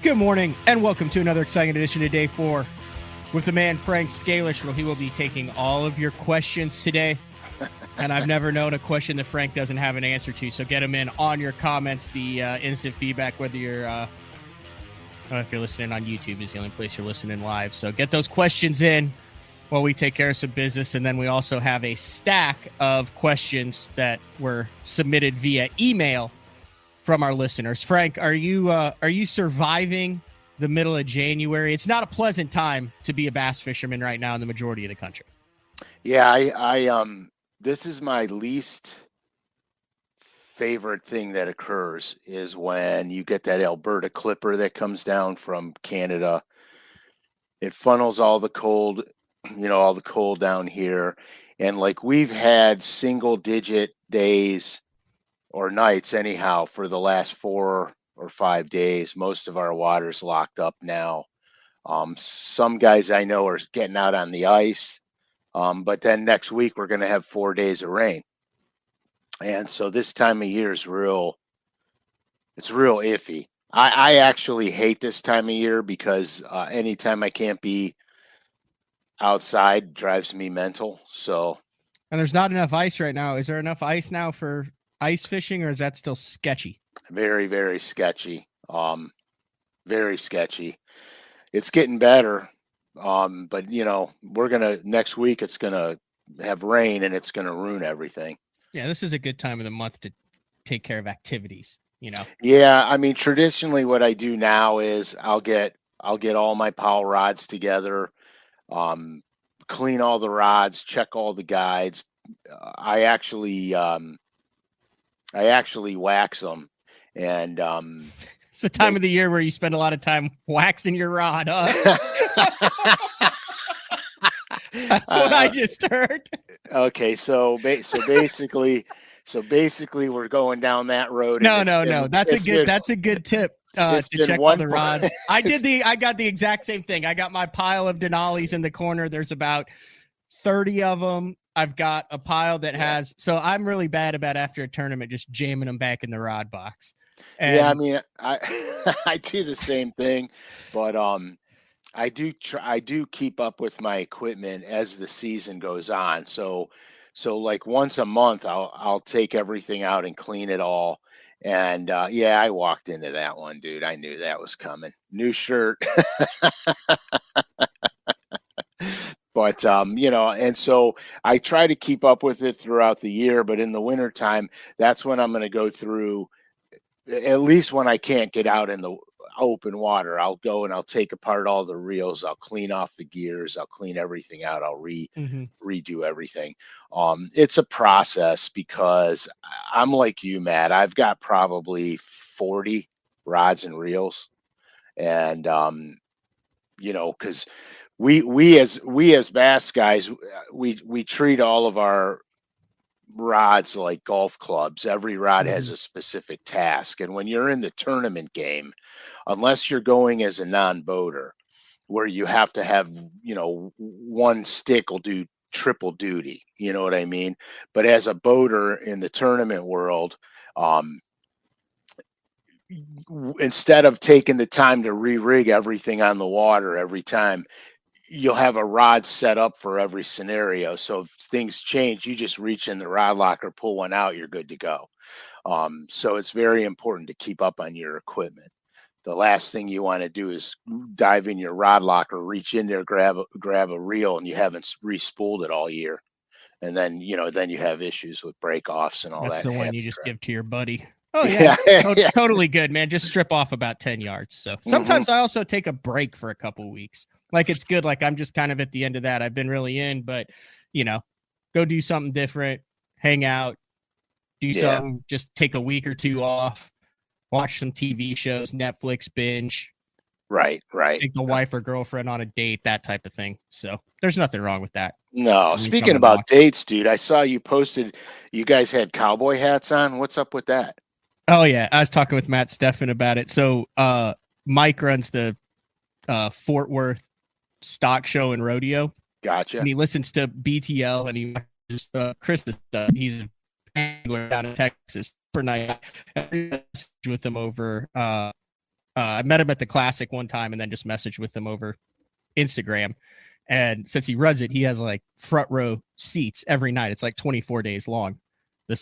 Good morning, and welcome to another exciting edition of Day 4 with the man Frank SCALISH, where he will be taking all of your questions today. And I've never known a question that Frank doesn't have an answer to, so get them in on your comments, the instant feedback, whether you're, I don't know if you're listening on YouTube, is the only place you're listening live. So get those questions in while we take care of some business, and then we also have a stack of questions that were submitted via email from our listeners. Frank, are you surviving the middle of January? It's not a pleasant time to be a bass fisherman right now in the majority of the country. Yeah, I this is my least favorite thing that occurs is when you get that Alberta clipper that comes down from Canada. It funnels all the cold, all the cold down here. And like we've had single digit days or nights anyhow for the last 4 or 5 days. Most of our water's locked up now. Some guys I know are getting out on the ice, but then next week we're going to have 4 days of rain. And so this time of year is it's real iffy. I actually hate this time of year because anytime I can't be outside drives me mental. So, and there's not enough ice right now. Is there enough ice now for ice fishing, or is that still sketchy? Very, very sketchy. Very sketchy. It's getting better. But next week it's gonna have rain and it's gonna ruin everything. Yeah, this is a good time of the month to take care of activities, Yeah, I mean, traditionally what I do now is I'll get all my powell rods together, clean all the rods, check all the guides. I actually wax them, and it's the time of the year where you spend a lot of time waxing your rod, huh? That's what I just heard. Okay, so basically we're going down that road. No. That's a good tip to check all the rods. I got the exact same thing. I got my pile of Denali's in the corner. There's about 30 of them. I've got a pile that has, so I'm really bad about after a tournament just jamming them back in the rod box. And yeah, I mean, I do the same thing, but I do keep up with my equipment as the season goes on. So like once a month, I'll take everything out and clean it all. And yeah, I walked into that one, dude. I knew that was coming. New shirt. But, and so I try to keep up with it throughout the year, but in the wintertime, that's when I'm going to go through, at least when I can't get out in the open water, I'll go and I'll take apart all the reels. I'll clean off the gears. I'll clean everything out. I'll redo everything. It's a process because I'm like you, Matt. I've got probably 40 rods and reels, and, because we as bass guys, we treat all of our rods like golf clubs. Every rod has a specific task. And when you're in the tournament game, unless you're going as a non-boater where you have to have, one stick will do triple duty, you know what I mean? But as a boater in the tournament world, instead of taking the time to re-rig everything on the water every time, you'll have a rod set up for every scenario. So if things change, you just reach in the rod locker, pull one out, you're good to go. So it's very important to keep up on your equipment. The last thing you want to do is dive in your rod locker, reach in there, grab a reel, and you haven't re-spooled it all year. And then, then you have issues with break-offs and all that. That's the one you just give to your buddy. Oh, yeah. Totally good, man. Just strip off about 10 yards. So sometimes I also take a break for a couple weeks. Like, it's good. Like, I'm just kind of at the end of that. I've been really in, but, go do something different, hang out, do something, just take a week or two off, watch some TV shows, Netflix binge. Right. Take the wife or girlfriend on a date, that type of thing. So there's nothing wrong with that. No, speaking about dates, dude, I saw you posted, you guys had cowboy hats on. What's up with that? Oh, yeah. I was talking with Matt Steffen about it. So Mike runs the Fort Worth stock show and rodeo. Gotcha. And he listens to BTL and he watches Chris's stuff. He's an angler down in Texas for night with him over I met him at the Classic one time and then just messaged with him over Instagram. And since he runs it, he has like front row seats every night. It's like 24 days long. The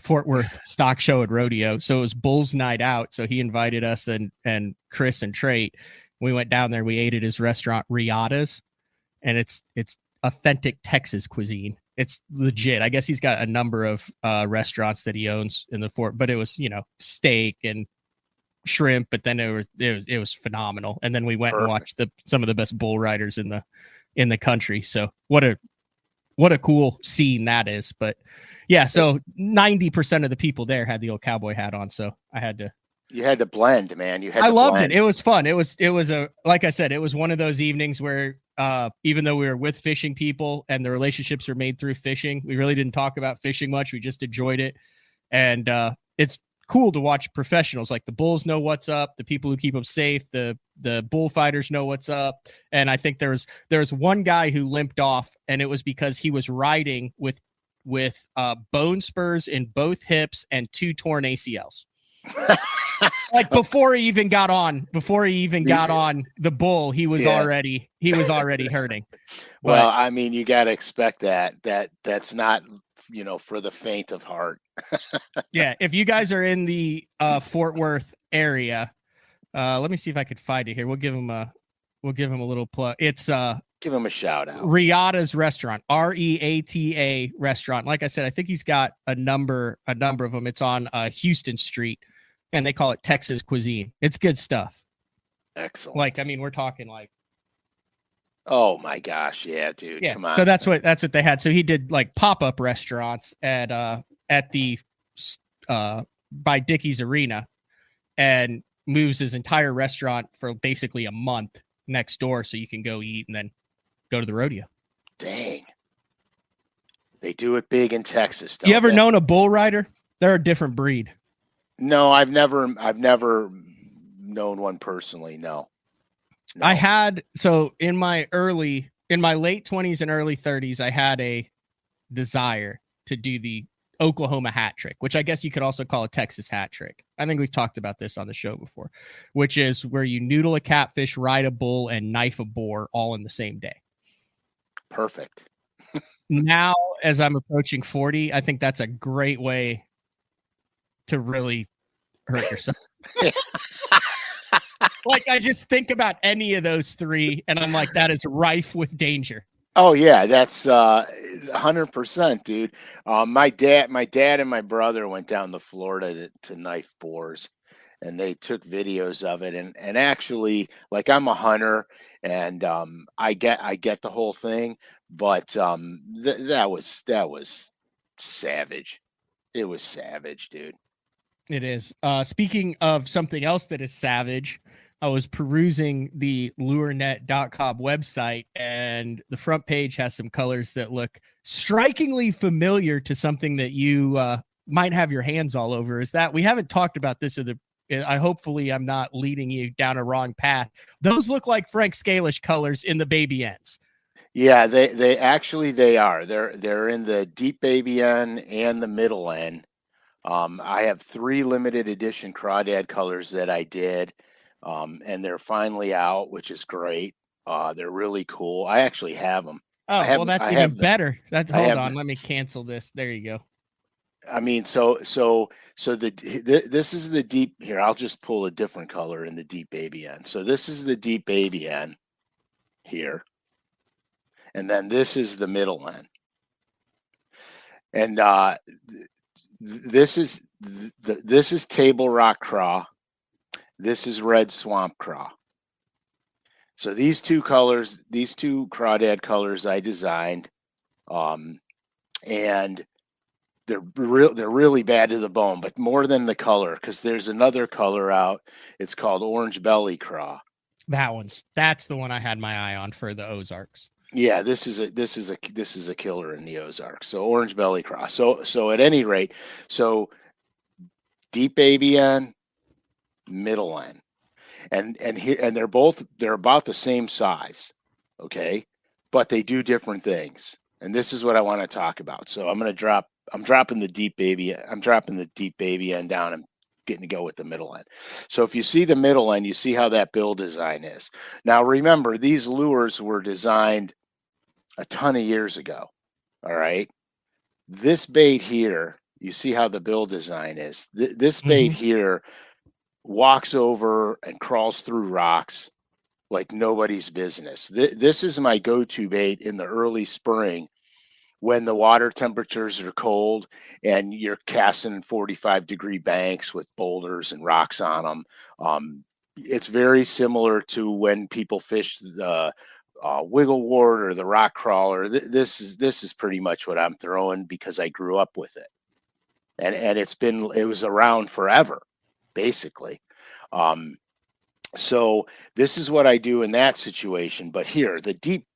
Fort Worth stock show at rodeo. So it was Bulls night out. So he invited us and Chris and Trait. We went down there. We ate at his restaurant, Riata's, and it's authentic Texas cuisine. It's legit. I guess he's got a number of restaurants that he owns in the fort, but it was, steak and shrimp, but then it was phenomenal. And then we went and watched some of the best bull riders in the country. So what a cool scene that is. But yeah, so 90% of the people there had the old cowboy hat on. So you had to blend, man. I loved it. It was fun. It was like I said, it was one of those evenings where even though we were with fishing people and the relationships are made through fishing, we really didn't talk about fishing much. We just enjoyed it. And it's cool to watch professionals. Like the bulls know what's up. The people who keep them safe, the bullfighters know what's up. And I think there was one guy who limped off, and it was because he was riding with bone spurs in both hips and 2 torn ACLs. Like before he even got on the bull, he was already hurting. Well, I mean, you got to expect that's not, for the faint of heart. Yeah. If you guys are in the Fort Worth area, let me see if I could find it here. We'll give him a little plug. It's give him a shout out. Riata's restaurant, REATA restaurant. Like I said, I think he's got a number of them. It's on Houston Street, and they call it Texas cuisine. It's good stuff. Excellent. Like, I mean, we're talking like, oh my gosh, yeah, dude. Yeah. Come on. So that's what they had. So he did like pop-up restaurants at the by Dickies Arena, and moves his entire restaurant for basically a month next door, so you can go eat and then go to the rodeo. Dang. They do it big in Texas. You ever known a bull rider? They're a different breed. No, I've never known one personally. No. I had, so in my late 20s and early 30s, I had a desire to do the Oklahoma hat trick, which I guess you could also call a Texas hat trick. I think we've talked about this on the show before, which is where you noodle a catfish, ride a bull, and knife a boar all in the same day. Perfect. Now, as I'm approaching 40, I think that's a great way to really hurt yourself. Like, I just think about any of those three, and I'm like, that is rife with danger. Oh yeah, that's 100%, dude. My dad and my brother went down to Florida to knife boars, and they took videos of it. And actually, like, I'm a hunter, and I get the whole thing, but that was savage. It was savage, dude. It is. Speaking of something else that is savage, I was perusing the lurenet.com website, and the front page has some colors that look strikingly familiar to something that you might have your hands all over. Is that we haven't talked about this hopefully I'm not leading you down a wrong path. Those look like Frank Scalish colors in the baby ends. Yeah, they actually are. They're in the deep baby end and the middle end. I have 3 limited edition crawdad colors that I did. And they're finally out, which is great. They're really cool. I actually have them. Oh, well, that's even better. Hold on. Let me cancel this. There you go. I mean, so this is the deep here. I'll just pull a different color in the deep baby end. So this is the deep baby end here. And then this is the middle end. And this is Table Rock Craw. This is Red Swamp Craw. So these two colors, these 2 crawdad colors I designed, and they're really bad to the bone, but more than the color, because there's another color out. It's called Orange Belly Craw. That's the one I had my eye on for the Ozarks. Yeah, this is a killer in the Ozarks. So Orange Belly Craw. So at any rate, so deep baby end, middle end, and they're about the same size, okay, but they do different things, and this is what I want to talk about. So I'm dropping the deep baby end down getting to go with the middle end. So if you see the middle end, you see how that bill design is. Now remember, these lures were designed a ton of years ago. All right. This bait here, you see how the bill design is. This bait here walks over and crawls through rocks like nobody's business. This is my go-to bait in the early spring when the water temperatures are cold and you're casting 45-degree banks with boulders and rocks on them. It's very similar to when people fish the wiggle wart or the rock crawler. This is pretty much what I'm throwing because I grew up with it, and it was around forever, basically. So this is what I do in that situation. But here, the deep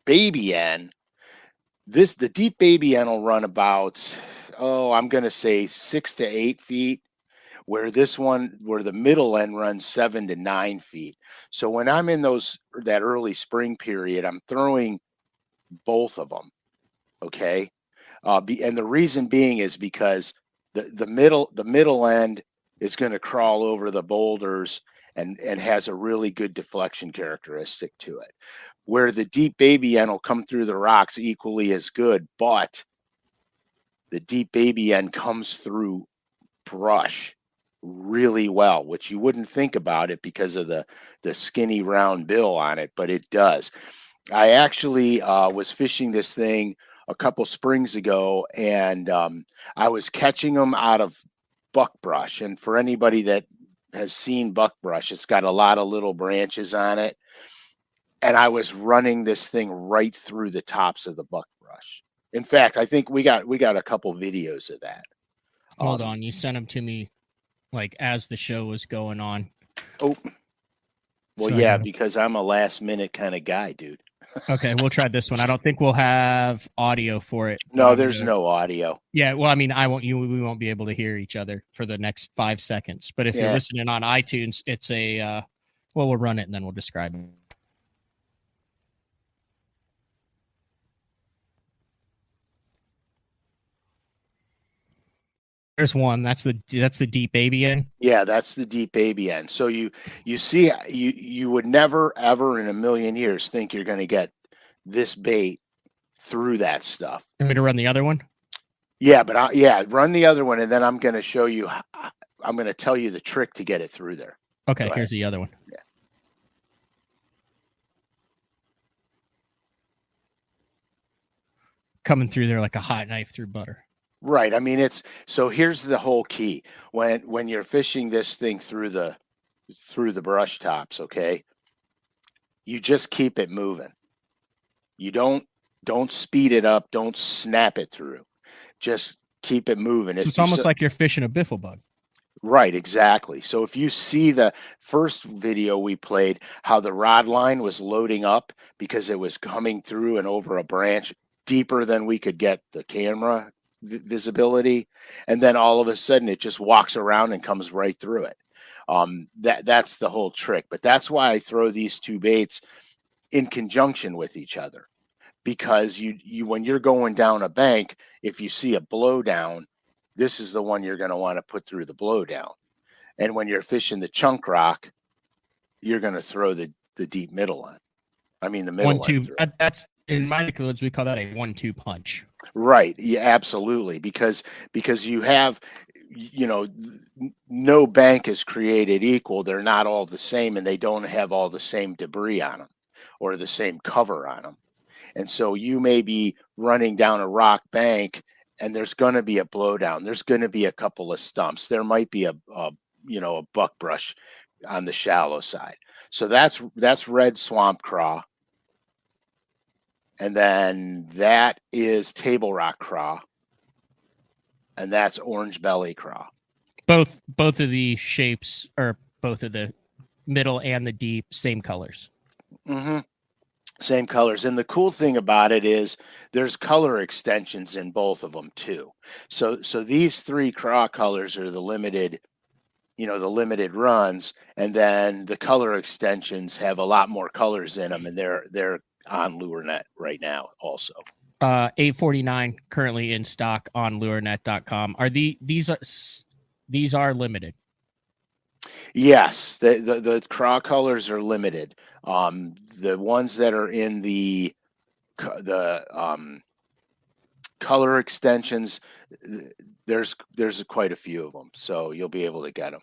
baby end, the deep baby end will run about, I'm going to say 6 to 8 feet, where the middle end runs 7 to 9 feet. So when I'm in that early spring period, I'm throwing both of them. Okay. And the reason being is because the middle end is going to crawl over the boulders and has a really good deflection characteristic to it, where the deep baby end will come through the rocks equally as good, but the deep baby end comes through brush really well, which you wouldn't think about it because of the skinny round bill on it, but it does. I actually was fishing this thing a couple springs ago, and I was catching them out of buckbrush. And for anybody that has seen buckbrush, it's got a lot of little branches on it, and I was running this thing right through the tops of the buckbrush. In fact, I think we got a couple videos of that. Hold on, you sent them to me like as the show was going on. Oh, well, so, yeah, because I'm a last minute kind of guy, dude. Okay, we'll try this one. I don't think we'll have audio for it. No, there's no audio. Yeah, well, I mean, we won't be able to hear each other for the next 5 seconds. But if you're listening on iTunes, it's we'll run it and then we'll describe it. There's one. That's the deep baby end. Yeah, that's the deep baby end. So you see, you would never ever in a million years think you're going to get this bait through that stuff. You want me to run the other one? Yeah, but run the other one, and then I'm going to show you. I'm going to tell you the trick to get it through there. Okay, here's the other one. Yeah. Coming through there like a hot knife through butter. Right. I mean, so here's the whole key. When you're fishing this thing through the brush tops, okay, you just keep it moving. You don't speed it up. Don't snap it through. Just keep it moving. So it's almost like you're fishing a biffle bug. Right, exactly. So if you see the first video we played, how the rod line was loading up because it was coming through and over a branch deeper than we could get the camera visibility, and then all of a sudden it just walks around and comes right through it. That's the whole trick. But that's why I throw these two baits in conjunction with each other, because you when you're going down a bank, if you see a blowdown, this is the one you're going to want to put through the blowdown. And when you're fishing the chunk rock, you're going to throw the deep middle end. I mean the middle 1-2. That's in my neck we call that a 1-2 punch. Right. Yeah, absolutely. Because you have, no bank is created equal. They're not all the same, and they don't have all the same debris on them or the same cover on them. And so you may be running down a rock bank and there's going to be a blowdown. There's going to be a couple of stumps. There might be a buckbrush on the shallow side. So that's red swamp craw. And then that is table rock craw, and that's orange belly craw. Both of the shapes, or both of the middle and the deep, same colors. Mm-hmm. Same colors. And the cool thing about it is there's color extensions in both of them too. So these three craw colors are the limited runs, and then the color extensions have a lot more colors in them, and they're on LureNet right now also. 849 currently in stock on lurenet.com. Are these these are limited. Yes, the craw colors are limited. The ones that are in the color extensions, there's quite a few of them, so you'll be able to get them.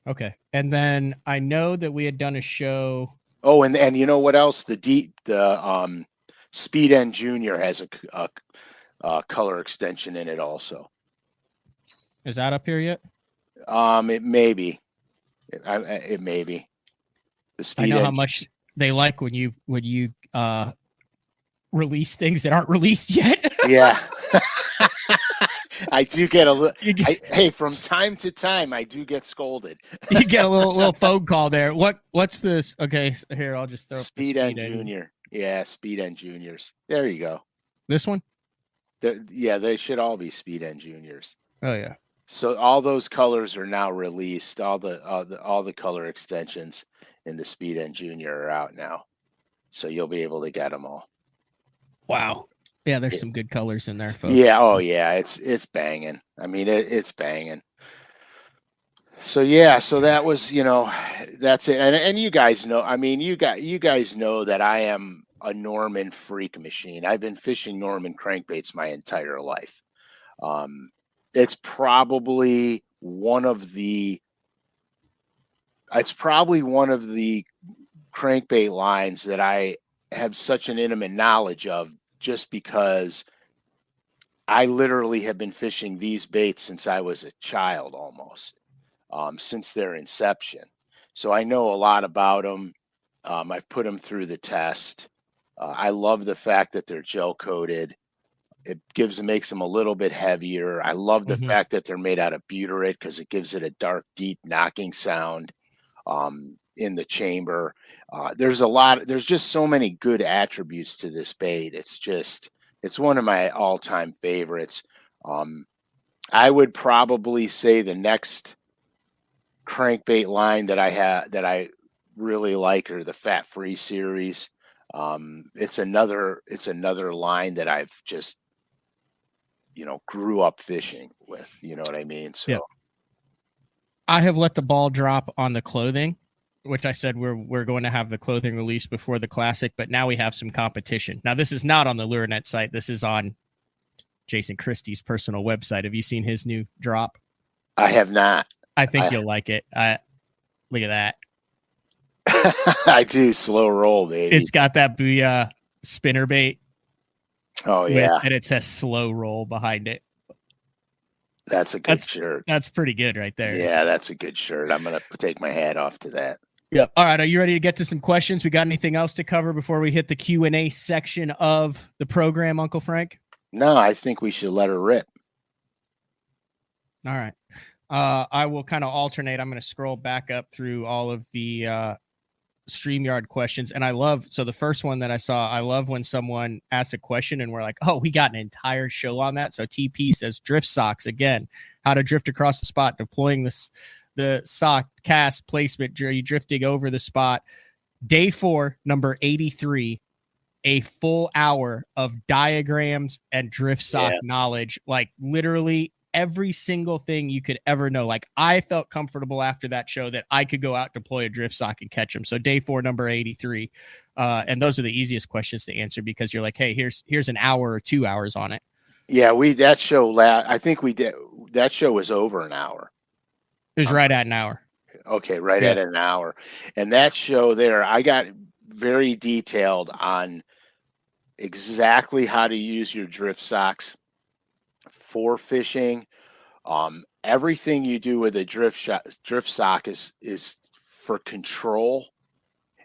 Okay. And then I know that we had done a show. Oh, and you know what else? The Speed End Junior has a color extension in it also. Is that up here yet? It may be. It may be. The Speed I know End how much they like when you release things that aren't released yet. Yeah. I do get a little. Hey, from time to time, I do get scolded. You get a little phone call there. What's this? Okay, here I'll just throw Speed End Junior. Yeah, Speed End Juniors. There you go. This one? Yeah, they should all be Speed End Juniors. Oh yeah. So all those colors are now released. All the color extensions in the Speed End Junior are out now, so you'll be able to get them all. Wow. Yeah, there's some good colors in there, folks. Yeah. Oh yeah, it's banging. I mean, it's banging. So yeah, so that was, that's it. And you guys know, I mean, you guys know that I am a Norman freak machine. I've been fishing Norman crankbaits my entire life. It's probably one of the crankbait lines that I have such an intimate knowledge of, just because I literally have been fishing these baits since I was a child, almost, since their inception. So I know a lot about them. I've put them through the test. I love the fact that they're gel coated. It makes them a little bit heavier. I love the fact that they're made out of butyrate, because it gives it a dark, deep knocking sound in the chamber. There's just so many good attributes to this bait. It's one of my all-time favorites. I would probably say the next crankbait line that I really like are the Fat Free series. It's another line that I've just grew up fishing with. You know what I mean? So yeah. I have let the ball drop on the clothing, which I said we're going to have the clothing released before the Classic, but now we have some competition. Now, this is not on the LureNet site. This is on Jason Christie's personal website. Have you seen his new drop? I have not. I think you'll like it. Look at that. I do. Slow roll, baby. It's got that booyah spinner bait. Oh, yeah. And it says slow roll behind it. That's a good shirt. That's pretty good right there. Yeah, that's a good shirt. I'm going to take my hat off to that. Yep. All right. Are you ready to get to some questions? We got anything else to cover before we hit the Q&A section of the program, Uncle Frank? No, I think we should let her rip. All right. I will kind of alternate. I'm going to scroll back up through all of the StreamYard questions. And so the first one that I saw, I love when someone asks a question and we're like, oh, we got an entire show on that. So TP says drift socks again, how to drift across the spot, deploying the sock cast placement. Are you drifting over the spot? Day 4, number 83, a full hour of diagrams and drift sock knowledge, like literally every single thing you could ever know. Like, I felt comfortable after that show that I could go out, deploy a drift sock, and catch them. So day 4, number 83. And those are the easiest questions to answer, because you're like, hey, here's an hour or 2 hours on it. Yeah, I think we did. That show was over an hour. It was right at an hour. Okay, right at an hour. And that show there, I got very detailed on exactly how to use your drift socks for fishing. Everything you do with a drift sock is for control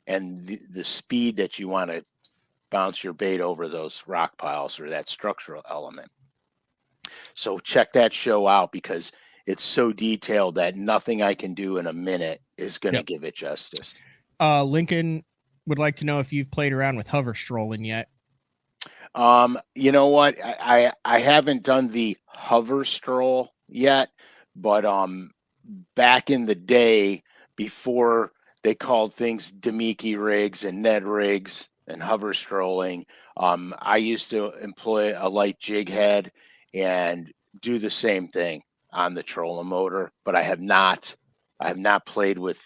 and the speed that you want to bounce your bait over those rock piles, or that structural element. So check that show out, because it's so detailed that nothing I can do in a minute is going to give it justice. Lincoln would like to know if you've played around with hover strolling yet. You know what? I haven't done the hover stroll yet, but back in the day, before they called things Demiki rigs and Ned rigs and hover strolling, I used to employ a light jig head and do the same thing. on the trolling motor, but I have not played with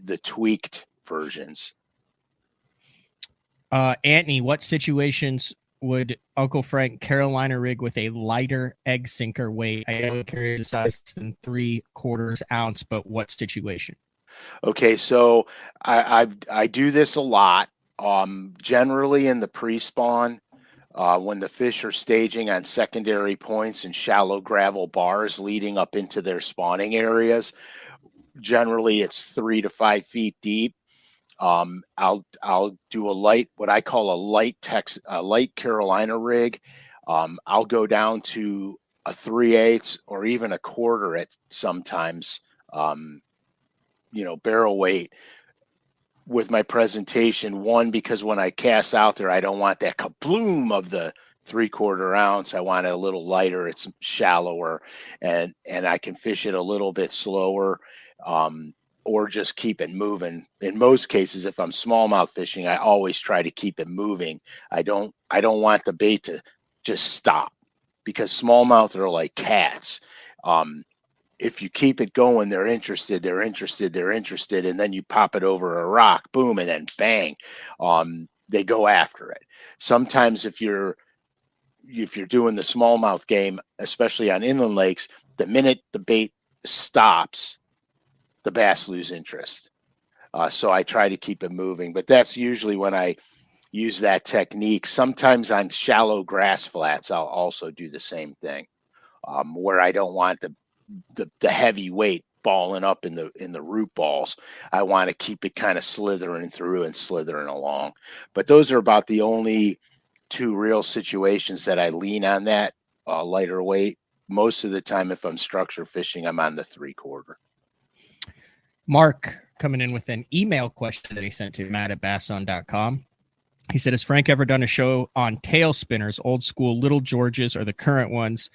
the tweaked versions. Anthony, what situations would Uncle Frank Carolina rig with a lighter egg sinker weight? I know it carries a size than 3/4 ounce, but what situation? Okay, so I do this a lot. Generally in the pre-spawn, when the fish are staging on secondary points and shallow gravel bars leading up into their spawning areas. Generally, it's 3 to 5 feet deep. I'll do what I call a light Carolina rig. I'll go down to a 3/8 or even a 1/4 at sometimes, barrel weight with my presentation. One, because when I cast out there, I don't want that kabloom of the 3/4 ounce. I want it a little lighter. It's shallower, and I can fish it a little bit slower, or just keep it moving. In most cases, if I'm smallmouth fishing, I always try to keep it moving. I don't want the bait to just stop, because smallmouth are like cats. If you keep it going, they're interested, and then you pop it over a rock, boom, and then bang, they go after it. Sometimes if you're doing the smallmouth game, especially on inland lakes, the minute the bait stops, the bass lose interest. So I try to keep it moving, but that's usually when I use that technique. Sometimes on shallow grass flats, I'll also do the same thing, where I don't want the heavy weight balling up in the root balls. I want to keep it kind of slithering through and slithering along. But those are about the only two real situations that I lean on that lighter weight. Most of the time, if I'm structure fishing, I'm on the 3/4. Mark coming in with an email question that he sent to matt@basson.com. He said, has Frank ever done a show on tail spinners, old school Little Georges, or the current ones,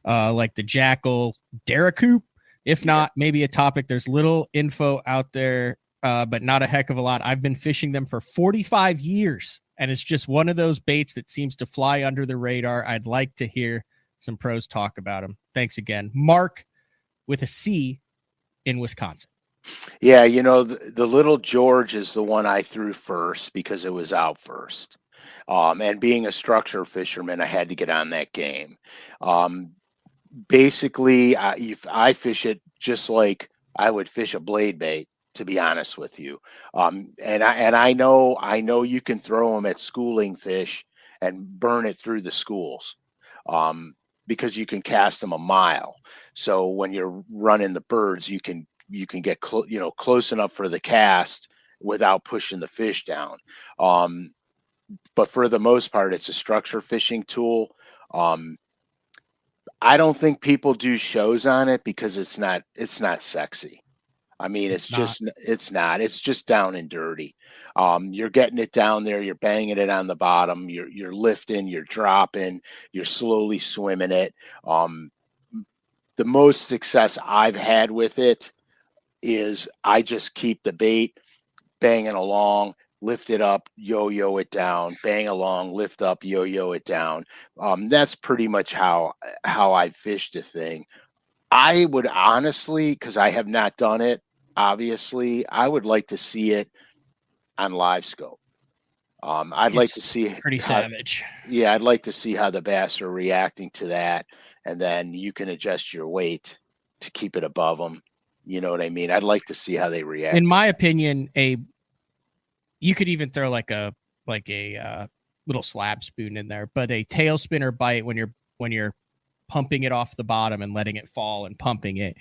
like the Jackal Daracoop? If not, maybe a topic. There's little info out there, but not a heck of a lot. I've been fishing them for 45 years, and it's just one of those baits that seems to fly under the radar. I'd like to hear some pros talk about them. Thanks again. Mark with a C in Wisconsin. Yeah, the Little George is the one I threw first because it was out first. And being a structure fisherman, I had to get on that game. Basically, I fish it just like I would fish a blade bait, to be honest with you. And I know you can throw them at schooling fish and burn it through the schools, because you can cast them a mile. So when you're running the birds, you can get close enough for the cast without pushing the fish down. But for the most part, it's a structure fishing tool. I don't think people do shows on it because it's not sexy. I mean, it's just down and dirty. You're getting it down there, you're banging it on the bottom, you're lifting, you're dropping, you're slowly swimming it. The most success I've had with it is I just keep the bait banging along, lift it up, yo-yo it down, bang along, lift up, yo-yo it down. That's pretty much how I fished the thing. I would honestly, because I have not done it, obviously, I would like to see it on live scope. I'd like to see pretty savage. Yeah, I'd like to see how the bass are reacting to that, and then you can adjust your weight to keep it above them. You know what I mean? I'd like to see how they react. In my opinion, you could even throw like a little slab spoon in there, but a tail spinner bite when you're pumping it off the bottom and letting it fall and pumping it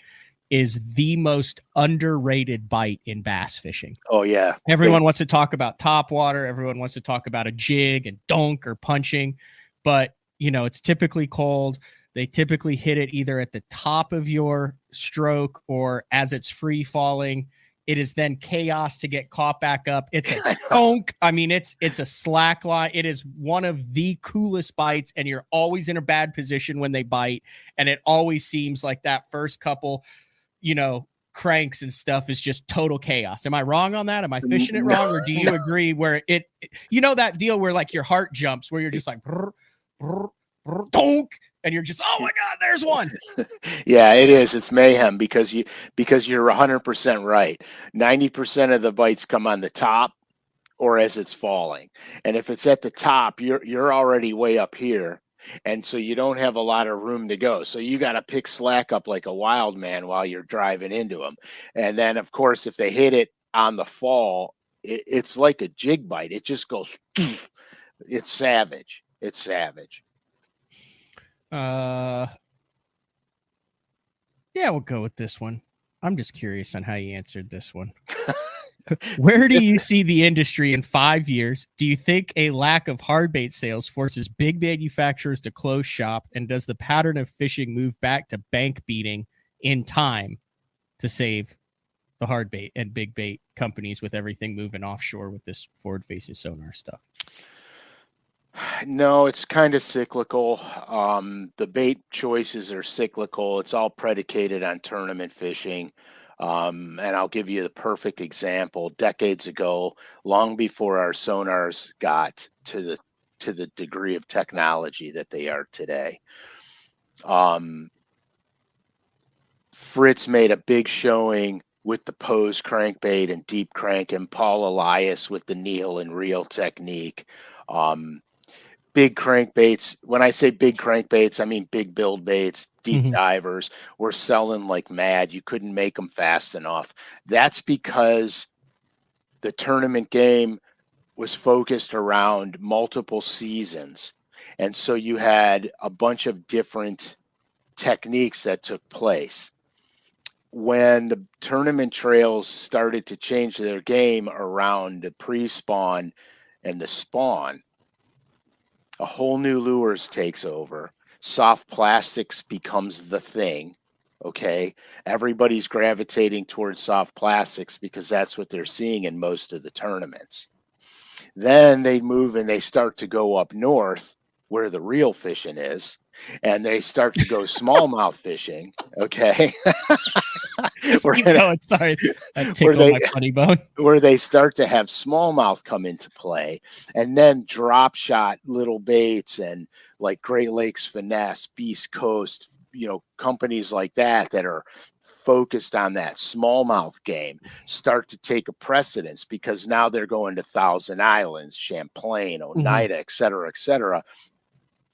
is the most underrated bite in bass fishing. Oh yeah. Everyone wants to talk about top water. Everyone wants to talk about a jig and dunk or punching, but it's typically cold. They typically hit it either at the top of your stroke or as it's free falling. It is then chaos to get caught back up. It's a dunk. I mean, it's a slack line. It is one of the coolest bites, and you're always in a bad position when they bite. And it always seems like that first couple, cranks and stuff is just total chaos. Am I wrong on that? Am I fishing it wrong? Or do you agree where that deal where like your heart jumps, where you're just like, brr, brr, donk, and you're just, oh my God, there's one. Yeah, it is. It's mayhem because you're 100% right. 90% of the bites come on the top or as it's falling. And if it's at the top, you're already way up here. And so you don't have a lot of room to go. So you got to pick slack up like a wild man while you're driving into them. And then of course, if they hit it on the fall, it's like a jig bite. It just goes, it's savage. It's savage. Yeah, we'll go with this one. I'm just curious on how you answered this one. Where do you see the industry in 5 years? Do you think a lack of hard bait sales forces big manufacturers to close shop? And does the pattern of fishing move back to bank beating in time to save the hard bait and big bait companies with everything moving offshore with this forward facing sonar stuff? No, it's kind of cyclical. The bait choices are cyclical. It's all predicated on tournament fishing. And I'll give you the perfect example. Decades ago, long before our sonars got to the degree of technology that they are today, Fritz made a big showing with the pose crankbait and deep crank, and Paul Elias with the kneel and reel technique. Big crankbaits. When I say big crankbaits, I mean big build baits, deep divers were selling like mad. You couldn't make them fast enough. That's because the tournament game was focused around multiple seasons. And so you had a bunch of different techniques that took place. When the tournament trails started to change their game around the pre-spawn and the spawn, a whole new lures takes over. Soft plastics becomes the thing. Okay. Everybody's gravitating towards soft plastics because that's what they're seeing in most of the tournaments. Then they move and they start to go up north where the real fishing is, and they start to go smallmouth fishing. Okay. Sorry, that tickled my funny bone. Where they start to have smallmouth come into play, and then drop shot little baits and like Great Lakes Finesse, Beast Coast, companies like that are focused on that smallmouth game start to take a precedence because now they're going to Thousand Islands, Champlain, Oneida, et cetera, et cetera.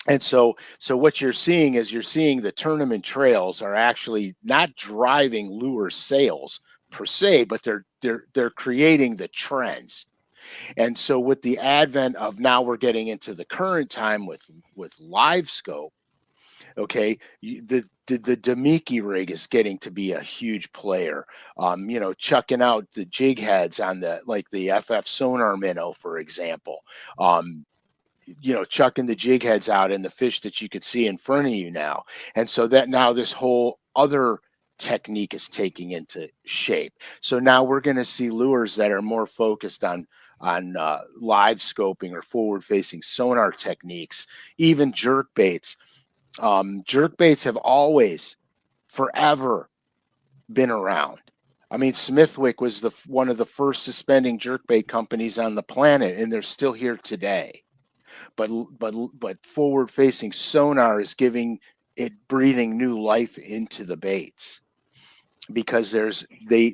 And so what you're seeing is the tournament trails are actually not driving lure sales per se, but they're creating the trends. And so with the advent of now we're getting into the current time with live scope, okay, the Demiki rig is getting to be a huge player. Chucking out the jig heads on the FF sonar minnow, for example. Chucking the jig heads out and the fish that you could see in front of you now. And so that now this whole other technique is taking into shape. So now we're going to see lures that are more focused on live scoping or forward facing sonar techniques, even jerk baits. Jerk baits have always, forever been around. I mean, Smithwick was one of the first suspending jerkbait companies on the planet, and they're still here today. But forward-facing sonar is breathing new life into the baits because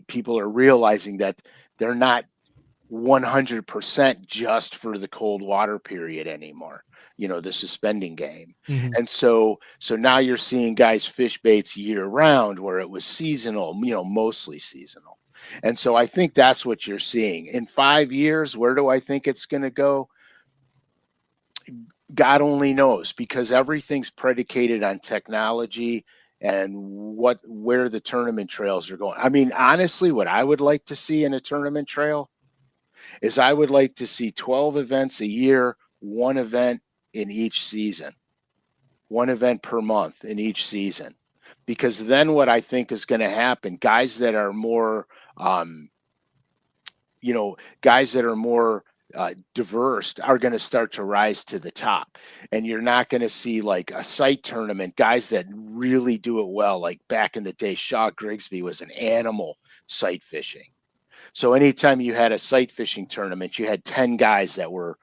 people are realizing that they're not 100% just for the cold water period anymore. The suspending game. And so now you're seeing guys fish baits year round where it was seasonal, mostly seasonal. And so I think that's what you're seeing. In 5 years, where do I think it's going to go? God only knows, because everything's predicated on technology and where the tournament trails are going. I mean, honestly, what I would like to see in a tournament trail is I would like to see 12 events a year, one event in each season, one event per month in each season. Because then what I think is going to happen, guys that are more, diverse are going to start to rise to the top. And you're not going to see like a sight tournament, guys that really do it well. Like back in the day, Shaw Grigsby was an animal sight fishing. So anytime you had a sight fishing tournament, you had 10 guys that were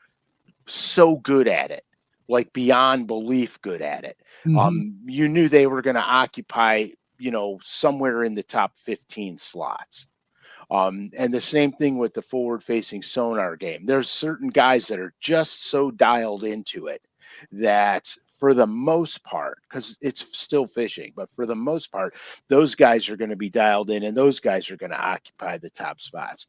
so good at it, like beyond belief good at it. Mhm. You knew they were going to occupy, somewhere in the top 15 slots. And the same thing with the forward facing sonar game. There's certain guys that are just so dialed into it that for the most part, because it's still fishing, but for the most part, those guys are going to be dialed in and those guys are going to occupy the top spots.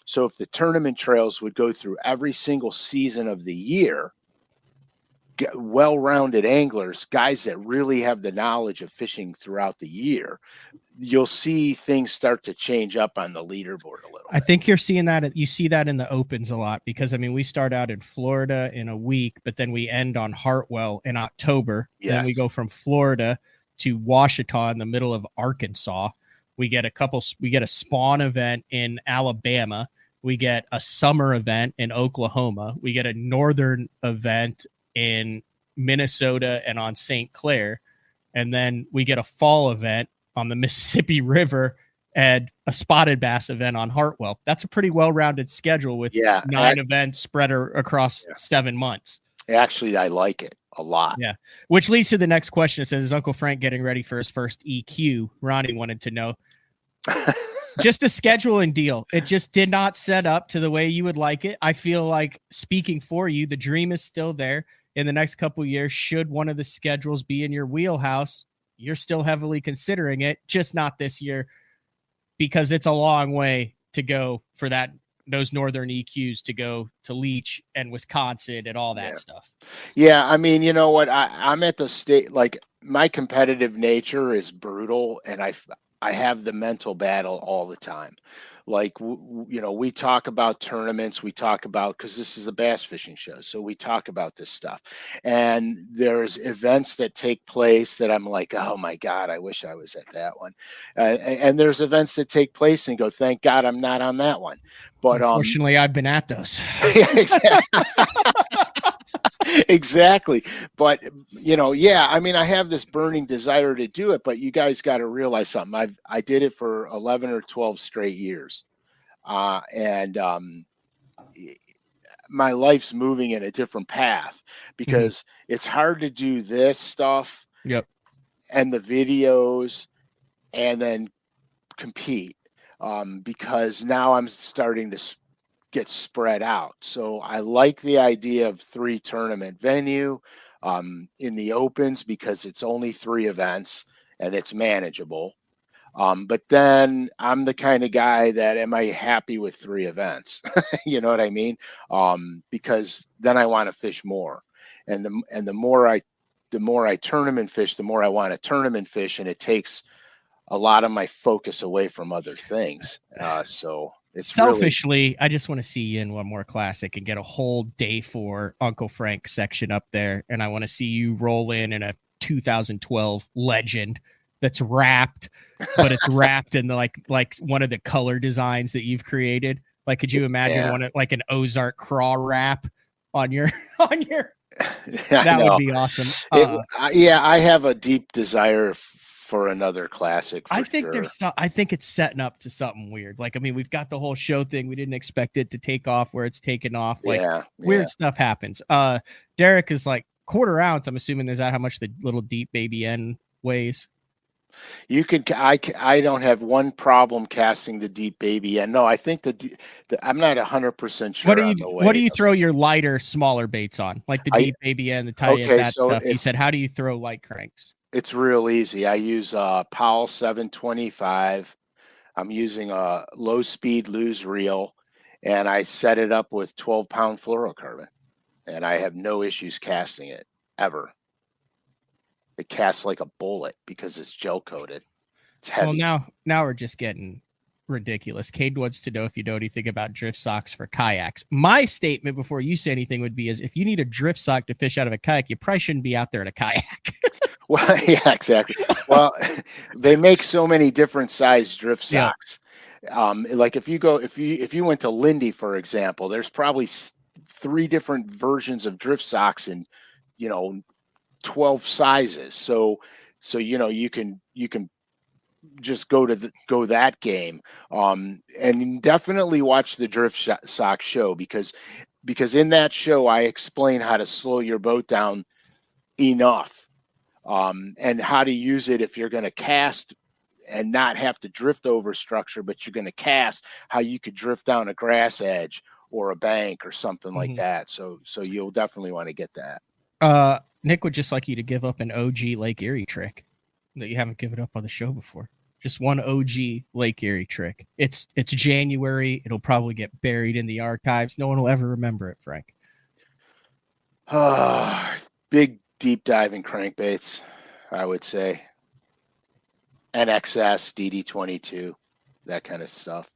So if the tournament trails would go through every single season of the year, well-rounded anglers, guys that really have the knowledge of fishing throughout the year, you'll see things start to change up on the leaderboard a little I bit. think you're seeing that. You see that in the opens a lot because, I mean, we start out in Florida in a week, but then we end on Hartwell in October. Yes. Then we go from Florida to Washita in the middle of Arkansas. We get a spawn event in Alabama. We get a summer event in Oklahoma. We get a northern event in Minnesota and on St. Clair. And then we get a fall event on the Mississippi River and a spotted bass event on Hartwell. That's a pretty well-rounded schedule with 9 events spread across 7 months. Actually, I like it a lot. Yeah. Which leads to the next question. It says, is Uncle Frank getting ready for his first EQ? Ronnie wanted to know. Just a scheduling deal. It just did not set up to the way you would like it. I feel like, speaking for you, the dream is still there. In the next couple of years, should one of the schedules be in your wheelhouse, you're still heavily considering it, just not this year, because it's a long way to go for those northern EQs to go to Leech and Wisconsin and all that stuff. Yeah, I mean, you know what? I'm at the state, like, my competitive nature is brutal, and I have the mental battle all the time. Like, we talk about tournaments, we talk about, because this is a bass fishing show, so we talk about this stuff. And there's events that take place that I'm like, oh my God, I wish I was at that one. And there's events that take place and go, thank God I'm not on that one. But unfortunately, I've been at those. Yeah, exactly. Exactly. But, I mean, I have this burning desire to do it, but you guys got to realize something. I did it for 11 or 12 straight years. And my life's moving in a different path because it's hard to do this stuff. Yep. And the videos and then compete because now I'm starting to get spread out. So I like the idea of 3 tournament venue in the opens because it's only 3 events and it's manageable. But then I'm the kind of guy that, am I happy with 3 events? You know what I mean? Because then I want to fish more. And the more I tournament fish, the more I want to tournament fish, and it takes a lot of my focus away from other things. So it's selfishly, I just want to see you in one more classic and get a whole day 4 Uncle Frank section up there. And I want to see you roll in a 2012 Legend that's wrapped, but it's wrapped in like one of the color designs that you've created. Like, could you imagine one like an Ozark craw wrap on your that would be awesome. I have a deep desire for another classic. I think I think it's setting up to something weird. Like, I mean, we've got the whole show thing. We didn't expect it to take off where it's taken off. Like, weird stuff happens. Derek is like 1/4 ounce. I'm assuming, is that how much the little deep baby N weighs? You can, I don't have one problem casting the deep baby N. No, I think I'm not 100% sure. What do you throw your lighter, smaller baits on? Like the deep baby N, the tiny stuff. He said, how do you throw light cranks? It's real easy. I use Powell 725. I'm using a low speed lose reel, and I set it up with 12-pound fluorocarbon, and I have no issues casting it ever. It casts like a bullet because it's gel coated. It's heavy. Well, now we're just getting ridiculous. Cade wants to know if you know anything about drift socks for kayaks. My statement before you say anything would be is, if you need a drift sock to fish out of a kayak, you probably shouldn't be out there in a kayak. Well, yeah, exactly. Well, they make so many different size drift socks. Yeah. Like if you went to Lindy, for example, there's probably 3 different versions of drift socks in, 12 sizes. So you can just go that game, and definitely watch the drift sock show, because because in that show I explain how to slow your boat down enough, and how to use it if you're going to cast and not have to drift over structure, but you're going to cast, how you could drift down a grass edge or a bank or something like that. So you'll definitely want to get that. Nick would just like you to give up an OG Lake Erie trick that you haven't given up on the show before. Just one OG Lake Erie trick. It's January. It'll probably get buried in the archives. No one will ever remember it, Frank. Big deep diving crankbaits, I would say. NXS, DD22, that kind of stuff.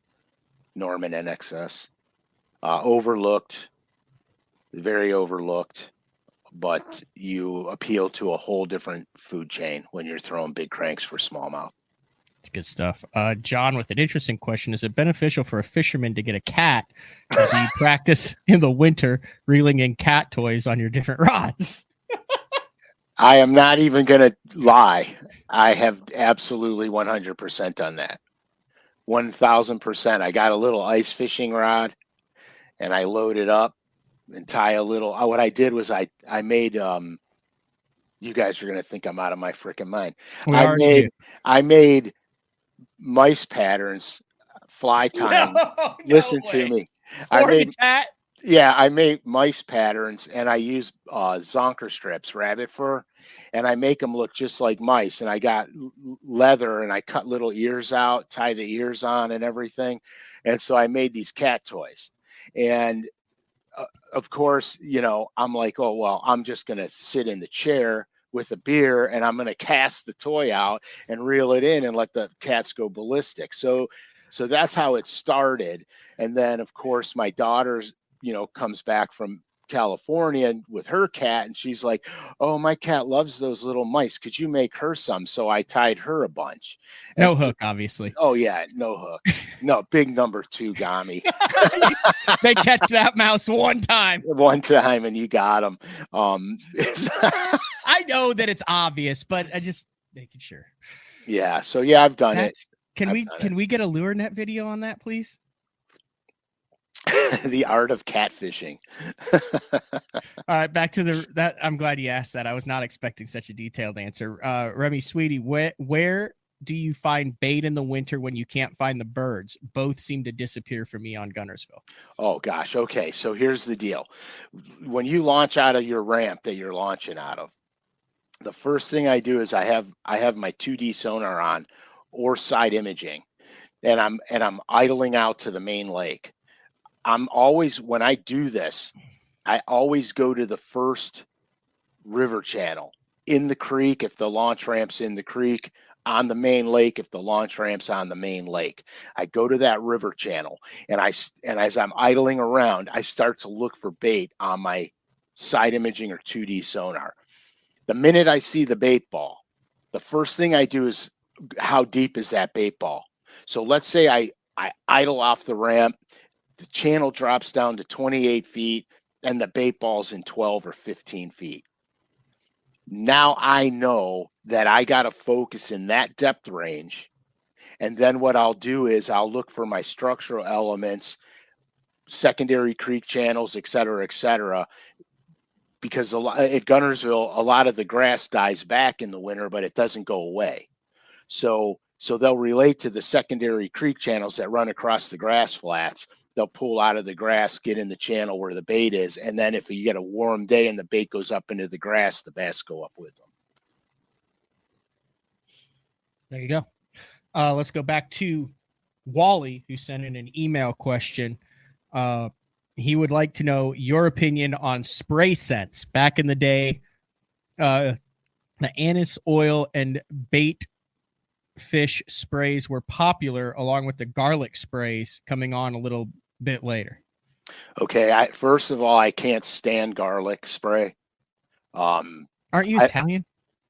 Norman NXS. Overlooked, very overlooked, but you appeal to a whole different food chain when you're throwing big cranks for smallmouth. It's good stuff. John with an interesting question. Is it beneficial for a fisherman to get a cat as you practice in the winter reeling in cat toys on your different rods? I am not even going to lie. I have absolutely 100% done that. 1,000%. I got a little ice fishing rod and I load it up and tie a little. What I did was I made, you guys are going to think I'm out of my freaking mind. I made mice patterns, fly tying. Listen to me. I made mice patterns and I use zonker strips, rabbit fur, and I make them look just like mice. And I got leather and I cut little ears out, tie the ears on and everything. And so I made these cat toys. And of course, I'm like, oh, well, I'm just going to sit in the chair with a beer and I'm going to cast the toy out and reel it in and let the cats go ballistic. So that's how it started. And then, of course, my daughter's, comes back from California with her cat and she's like, oh, my cat loves those little mice. Could you make her some? So I tied her a bunch. No hook, obviously. Oh, yeah, no hook. No, big number 2 gummy. They catch that mouse one time and you got them. I know that it's obvious, but I just making sure. Yeah. So yeah, I've done it. Can we get a lure net video on that, please? The art of catfishing. All right, back to that. I'm glad you asked that. I was not expecting such a detailed answer. Remy, sweetie, where do you find bait in the winter when you can't find the birds? Both seem to disappear for me on Gunnersville. Oh gosh. Okay. So here's the deal. When you launch out of your ramp that you're launching out of, the first thing I do is I have my 2D sonar on or side imaging, and I'm idling out to the main lake. I'm always, when I do this, I always go to the first river channel in the creek if the launch ramp's in the creek, on the main lake if the launch ramp's on the main lake. I go to that river channel and as I'm idling around, I start to look for bait on my side imaging or 2D sonar. The minute I see the bait ball, the first thing I do is how deep is that bait ball? So let's say I idle off the ramp, the channel drops down to 28 feet and the bait ball's in 12 or 15 feet. Now I know that I got to focus in that depth range. And then what I'll do is I'll look for my structural elements, secondary creek channels, et cetera, because at Gunnersville, a lot of the grass dies back in the winter, but it doesn't go away. So they'll relate to the secondary creek channels that run across the grass flats. They'll pull out of the grass, get in the channel where the bait is. And then if you get a warm day and the bait goes up into the grass, the bass go up with them. There you go. Let's go back to Wally, who sent in an email question. He would like to know your opinion on spray scents. Back in the day, the anise oil and bait fish sprays were popular, along with the garlic sprays coming on a little bit later. Okay, first of all, I can't stand garlic spray. Aren't you Italian?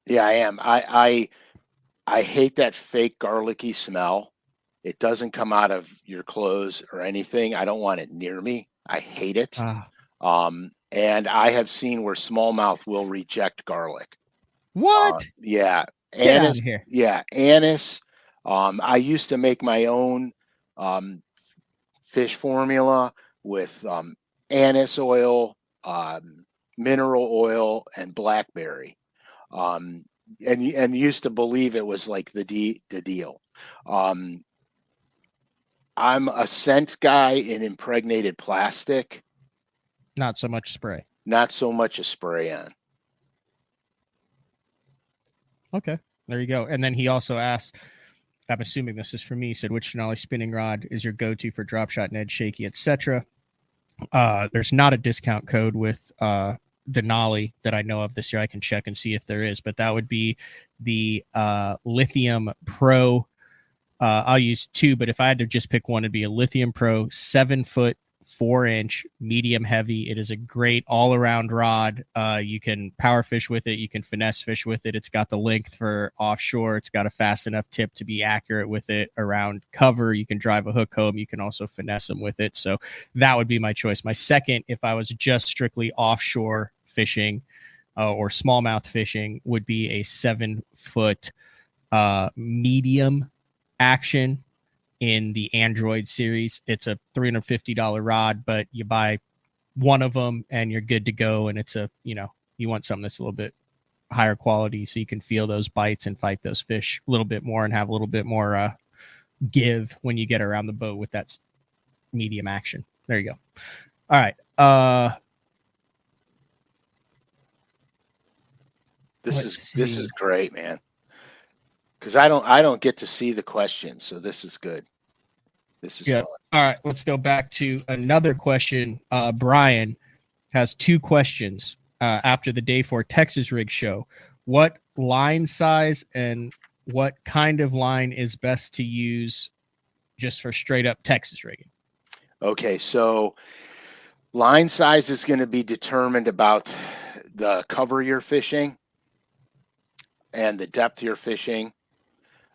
Yeah, I am. I hate that fake garlicky smell. It doesn't come out of your clothes or anything. I don't want it near me. I hate it. And I have seen where smallmouth will reject garlic. What? Yeah. Get out of here. Yeah, anise. I used to make my own fish formula with anise oil, mineral oil, and blackberry. And used to believe it was like the deal. I'm a scent guy in impregnated plastic. Not so much spray. Not so much a spray on. Okay, there you go. And then he also asked, I'm assuming this is for me, he said, which Denali spinning rod is your go-to for drop shot, Ned, shaky, etc.? There's not a discount code with Denali that I know of this year. I can check and see if there is, but that would be the Lithium Pro. I'll use two, but if I had to just pick one, it'd be a Lithium Pro 7-foot 4-inch medium heavy. It is a great all-around rod. You can power fish with it, you can finesse fish with it. It's got the length for offshore, it's got a fast enough tip to be accurate with it around cover. You can drive a hook home, you can also finesse them with it. So that would be my choice. My second, if I was just strictly offshore fishing or smallmouth fishing, would be a 7-foot medium action in the Android series. It's a $350 rod, but you buy one of them and you're good to go. And it's you want something that's a little bit higher quality so you can feel those bites and fight those fish a little bit more and have a little bit more give when you get around the boat with that medium action. There you go. All right. This is great, man. Because I don't get to see the questions, so this is good. This is fun. All right, let's go back to another question. Brian has two questions after the Day 4 Texas Rig show. What line size and what kind of line is best to use just for straight up Texas rigging? Okay, so line size is going to be determined about the cover you're fishing and the depth you're fishing.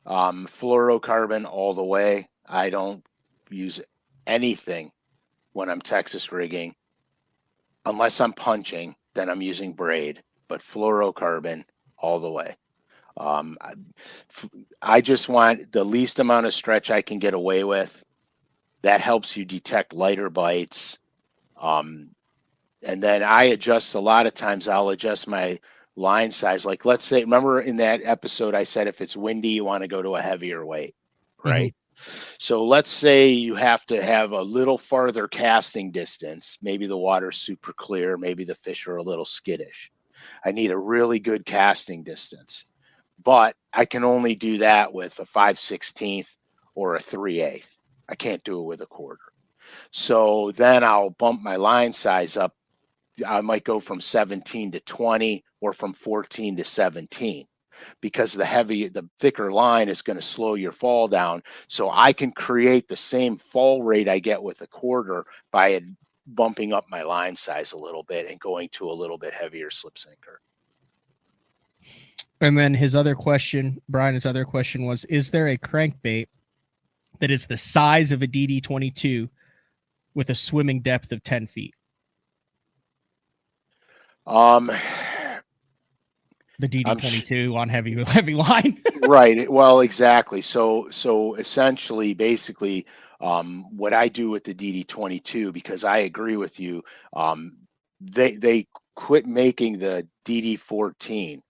Fluorocarbon all the way. I don't use anything when I'm Texas rigging unless I'm punching, then I'm using braid, but fluorocarbon all the way. I just want the least amount of stretch I can get away with. That helps you detect lighter bites. And then I adjust a lot of times. I'll adjust my line size. Like, let's say, remember in that episode, I said, if it's windy, you want to go to a heavier weight, right? Mm-hmm. So let's say you have to have a little farther casting distance. Maybe the water's super clear. Maybe the fish are a little skittish. I need a really good casting distance, but I can only do that with a 5/16 or a 3/8. I can't do it with a quarter. So then I'll bump my line size up. I might go from 17 to 20 or from 14 to 17 because the thicker line is going to slow your fall down. So I can create the same fall rate I get with a quarter by bumping up my line size a little bit and going to a little bit heavier slip sinker. And then his other question, Brian's other question was, is there a crankbait that is the size of a DD22 with a swimming depth of 10 feet? The DD22 on heavy line. Right. Well, exactly. So essentially, basically, what I do with the DD22, because I agree with you, they quit making the DD14,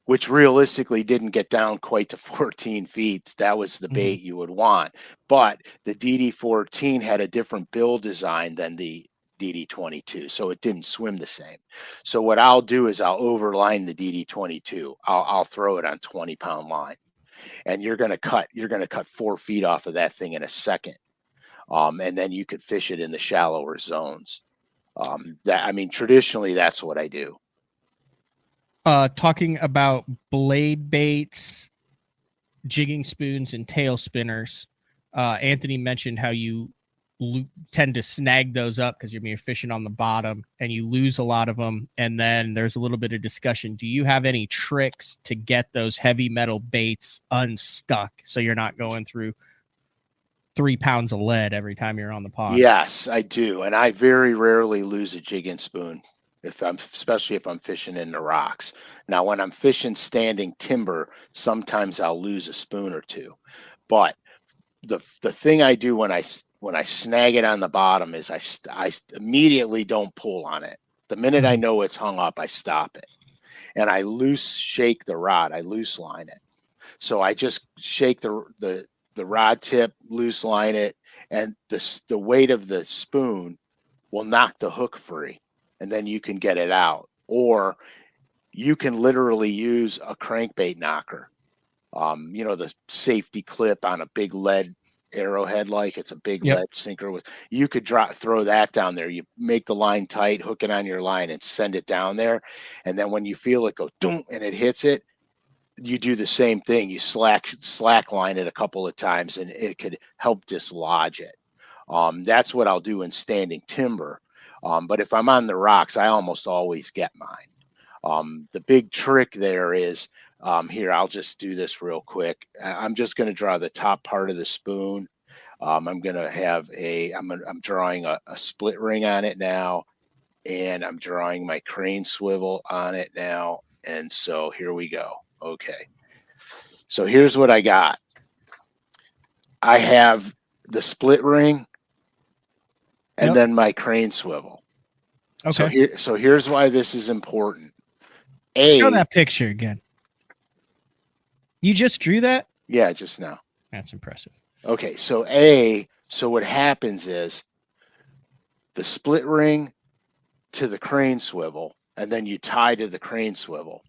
which realistically didn't get down quite to 14 feet. That was the bait you would want. But the DD14 had a different build design than the DD22, so it didn't swim the same. So what I'll do is I'll overline the DD22. I'll throw it on 20-pound line, and you're gonna cut 4 feet off of that thing in a second, and then you could fish it in the shallower zones. Traditionally that's what I do. Talking about blade baits, jigging spoons, and tail spinners. Anthony mentioned how you tend to snag those up because you're fishing on the bottom and you lose a lot of them. And then there's a little bit of discussion. Do you have any tricks to get those heavy metal baits unstuck so you're not going through 3 pounds of lead every time you're on the pond? Yes, I do. And I very rarely lose a jigging spoon, especially if I'm fishing in the rocks. Now, when I'm fishing standing timber, sometimes I'll lose a spoon or two. But the thing I do when when I snag it on the bottom is I immediately don't pull on it. The minute I know it's hung up, I stop it. And I loose shake the rod. I loose line it. So I just shake the rod tip, loose line it, and the weight of the spoon will knock the hook free, and then you can get it out. Or you can literally use a crankbait knocker. The safety clip on a big lead arrowhead, like it's a big lead sinker with, you could throw that down there. You make the line tight, hook it on your line and send it down there. And then when you feel it go doom and it hits it, you do the same thing. You slack line it a couple of times and it could help dislodge it. That's what I'll do in standing timber. But if I'm on the rocks, I almost always get mine. The big trick there is, here, I'll just do this real quick. I'm just going to draw the top part of the spoon. I'm going to have I'm drawing a split ring on it now, and I'm drawing my crane swivel on it now. And so here we go. Okay. So here's what I got. I have the split ring and then my crane swivel. Okay. So here's why this is important. Show that picture again. You just drew that? Yeah, just now. That's impressive. Okay, so what happens is the split ring to the crane swivel, and then you tie to the crane swivel,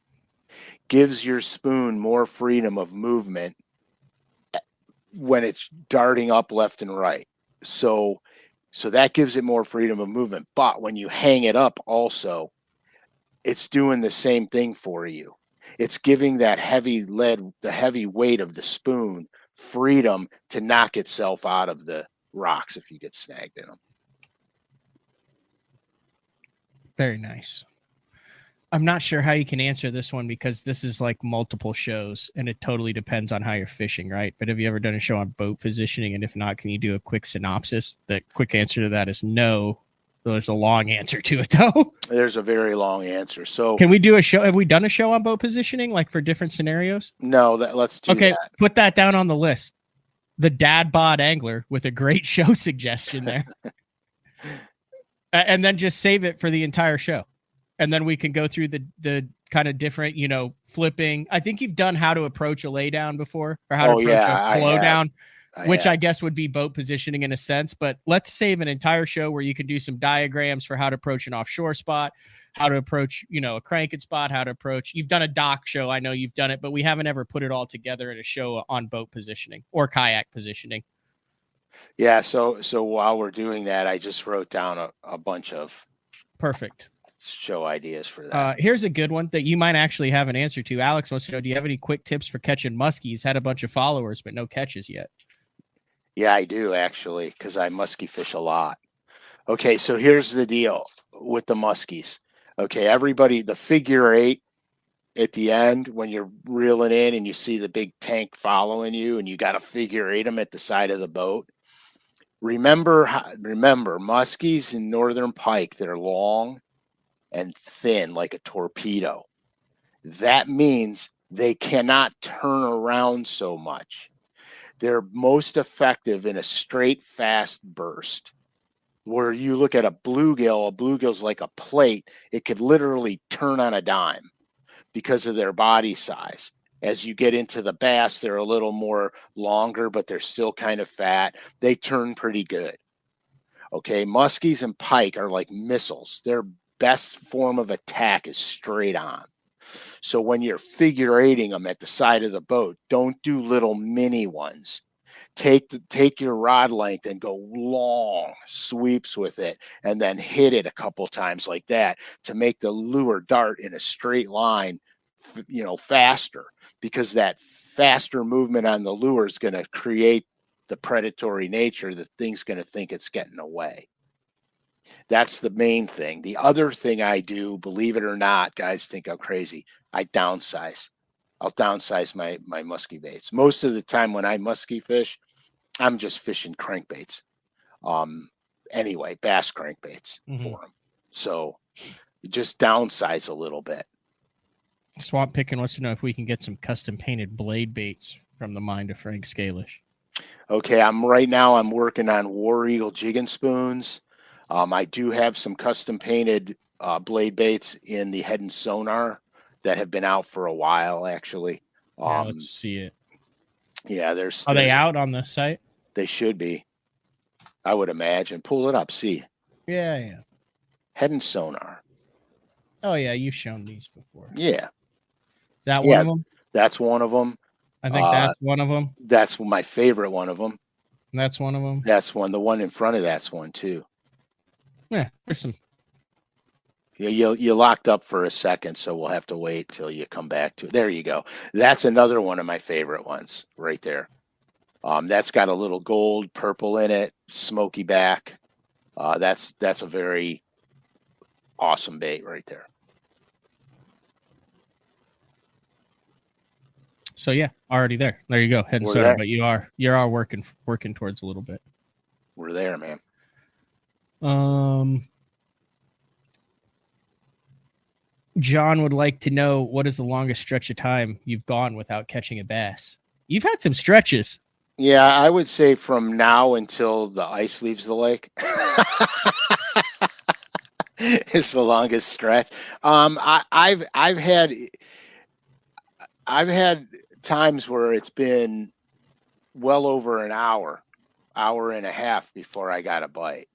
gives your spoon more freedom of movement when it's darting up left and right. So that gives it more freedom of movement. But when you hang it up also, it's doing the same thing for you. It's giving that heavy lead, the heavy weight of the spoon, freedom to knock itself out of the rocks if you get snagged in them. Very nice. I'm not sure how you can answer this one because this is like multiple shows and it totally depends on how you're fishing, right? But have you ever done a show on boat positioning? And if not, can you do a quick synopsis? The quick answer to that is no. There's a long answer to it, though. There's a very long answer. So can we do a show? Have we done a show on boat positioning, like for different scenarios? No, let's do that. Okay, put that down on the list. The dad bod angler with a great show suggestion there. And then just save it for the entire show. And then we can go through the kind of different, flipping. I think you've done how to approach a lay down before, or how to approach a blow down. Which I guess would be boat positioning in a sense, but let's save an entire show where you can do some diagrams for how to approach an offshore spot, how to approach, a cranked spot, how to approach. You've done a dock show. I know you've done it, but we haven't ever put it all together in a show on boat positioning or kayak positioning. Yeah. So while we're doing that, I just wrote down a bunch of perfect show ideas for that. Here's a good one that you might actually have an answer to. Alex wants to know, do you have any quick tips for catching muskies? Had a bunch of followers, but no catches yet. Yeah, I do actually, because I muskie fish a lot. Okay, so here's the deal with the muskies. Okay, everybody, the figure 8 at the end when you're reeling in and you see the big tank following you and you got to figure 8 them at the side of the boat. Remember, muskies and northern pike, they're long and thin like a torpedo. That means they cannot turn around so much. They're most effective in a straight, fast burst. Where you look at a bluegill's like a plate. It could literally turn on a dime because of their body size. As you get into the bass, they're a little more longer, but they're still kind of fat. They turn pretty good. Okay, muskies and pike are like missiles. Their best form of attack is straight on. So when you're figure 8ing them at the side of the boat, don't do little mini ones. Take your rod length and go long sweeps with it and then hit it a couple times like that to make the lure dart in a straight line, faster, because that faster movement on the lure is going to create the predatory nature. The thing's going to think it's getting away. That's the main thing. The other thing I do, believe it or not, guys think I'm crazy, I downsize. I'll downsize my muskie baits. Most of the time when I muskie fish, I'm just fishing crankbaits. Anyway, bass crankbaits for them. So just downsize a little bit. Swamp Pickin' wants to know if we can get some custom painted blade baits from the mind of Frank Scalish. Okay, I'm working on War Eagle jigging spoons. I do have some custom painted blade baits in the Head and Sonar that have been out for a while, actually. Yeah, let's see it. Yeah, Are they out on the site? They should be. I would imagine. Pull it up, see. Yeah. Head and Sonar. Oh yeah, you've shown these before. Yeah. Is that one of them? That's one of them. I think that's one of them. That's my favorite one of them. That's one of them. That's one. The one in front of that's one too. Yeah, there's some. You locked up for a second, so we'll have to wait till you come back to it. There you go. That's another one of my favorite ones right there. That's got a little gold purple in it, smoky back. That's a very awesome bait right there. So yeah, already there. There you go. Head and Sonar, but you are working towards a little bit. We're there, man. John would like to know, what is the longest stretch of time you've gone without catching a bass? You've had some stretches. Yeah, I would say from now until the ice leaves the lake. It's the longest stretch. I've had times where it's been well over an hour and a half before I got a bite.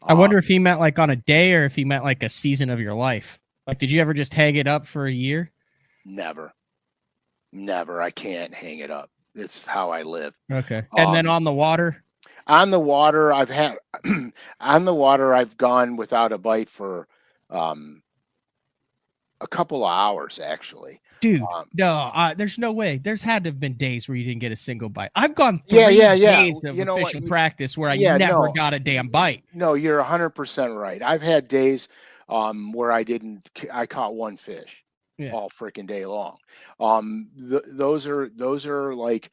I wonder if he meant like on a day or if he meant like a season of your life. Like, did you ever just hang it up for a year? Never. I can't hang it up. It's how I live. Okay. And then on the water? On the water, I've gone without a bite for a couple of hours, actually. Dude, no, there's no way. There's had to have been days where you didn't get a single bite. I've gone 3 days of official practice where I never got a damn bite. No, you're 100% right. I've had days where I caught one fish all freaking day long. Those are like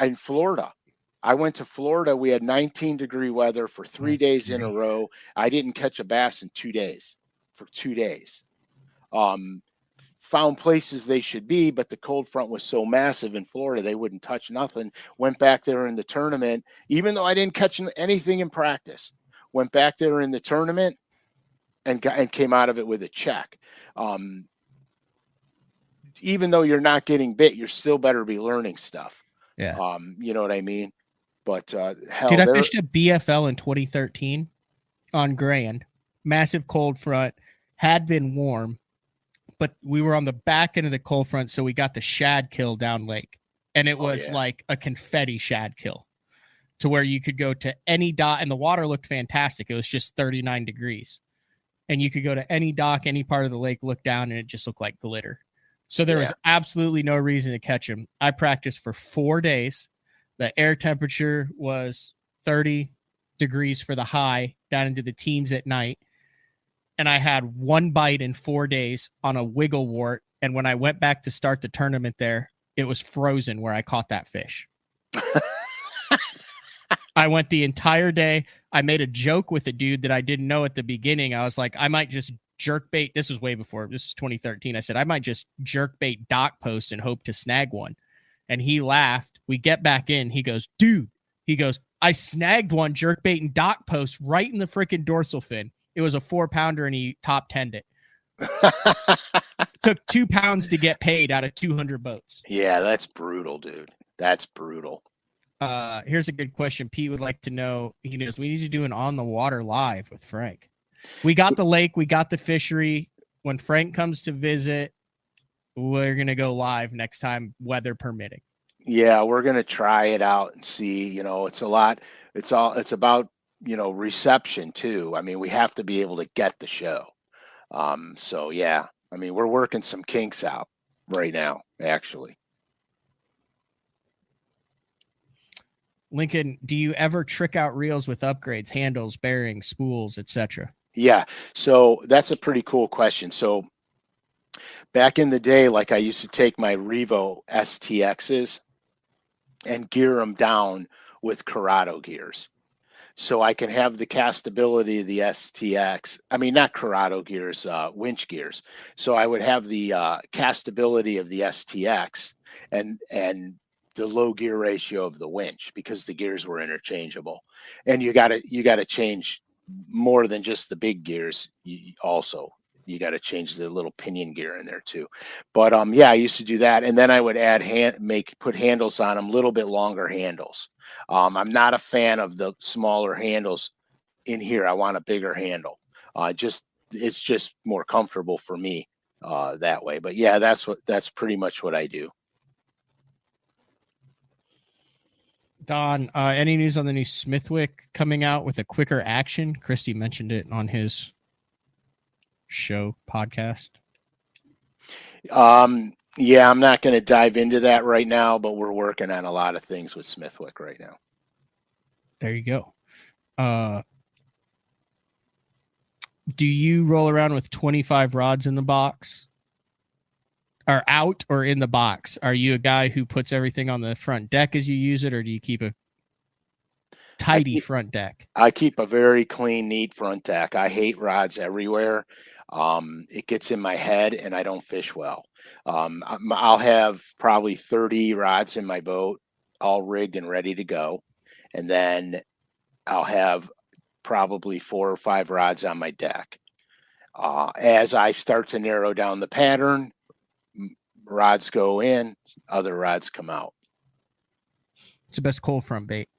in Florida. I went to Florida. We had 19-degree weather for 3 days in a row. I didn't catch a bass in 2 days. For 2 days. Found places they should be, but the cold front was so massive in Florida, they wouldn't touch nothing. Went back there in the tournament, even though I didn't catch anything in practice. Went back there in the tournament and came out of it with a check. Even though you're not getting bit, you're still better be learning stuff. Yeah. You know what I mean? But hell, dude, I fished a BFL in 2013 on Grand. Massive cold front, had been warm, but we were on the back end of the cold front, so we got the shad kill down lake. And it was like a confetti shad kill to where you could go to any dock, and the water looked fantastic. It was just 39 degrees. And you could go to any dock, any part of the lake, look down, and it just looked like glitter. So there was absolutely no reason to catch him. I practiced for 4 days. The air temperature was 30 degrees for the high, down into the teens at night. And I had one bite in 4 days on a wiggle wart. And when I went back to start the tournament there, it was frozen where I caught that fish. I went the entire day. I made a joke with a dude that I didn't know at the beginning. I was like, I might just jerk bait. This was way before. This is 2013. I said, I might just jerk bait dock posts and hope to snag one. And he laughed. We get back in. He goes, dude, I snagged one jerk bait and dock post right in the freaking dorsal fin. It was a 4-pounder and he top 10'd it. Took 2 pounds to get paid out of 200 boats. Yeah, that's brutal, dude. That's brutal. Here's a good question. Pete would like to know, he knows we need to do an on the water live with Frank. We got the lake, we got the fishery. When Frank comes to visit, we're going to go live next time, weather permitting. Yeah, we're going to try it out and see, it's about, reception too. I mean, we have to be able to get the show. So yeah, I mean, we're working some kinks out right now, actually. Lincoln, do you ever trick out reels with upgrades, handles, bearings, spools, etc.? Yeah, so that's a pretty cool question. So back in the day, like I used to take my Revo STXs and gear them down with Corrado gears. So I can have the castability of the STX. I mean, not Corrado gears, winch gears. So I would have the castability of the STX and low gear ratio of the winch, because the gears were interchangeable, and you got to change more than just the big gears. You got to change the little pinion gear in there too. But yeah, I used to do that, and then I would add put handles on them, a little bit longer handles. I'm not a fan of the smaller handles in here. I want a bigger handle. It's just more comfortable for me that way. But yeah, that's pretty much what I do. Don, any news on the new Smithwick coming out with a quicker action? Christy mentioned it on his show podcast. Yeah, I'm not going to dive into that right now, but we're working on a lot of things with Smithwick right now. There you go. Do you roll around with 25 rods in the box? Or out or in the box? Are you a guy who puts everything on the front deck as you use it, or do you keep a tidy front deck? I keep a very clean, neat front deck. I hate rods everywhere. It gets in my head, and I don't fish well. I'll have probably 30 rods in my boat, all rigged and ready to go. And then I'll have probably 4 or 5 rods on my deck. As I start to narrow down the pattern, rods go in, other rods come out. It's the best cold front bait.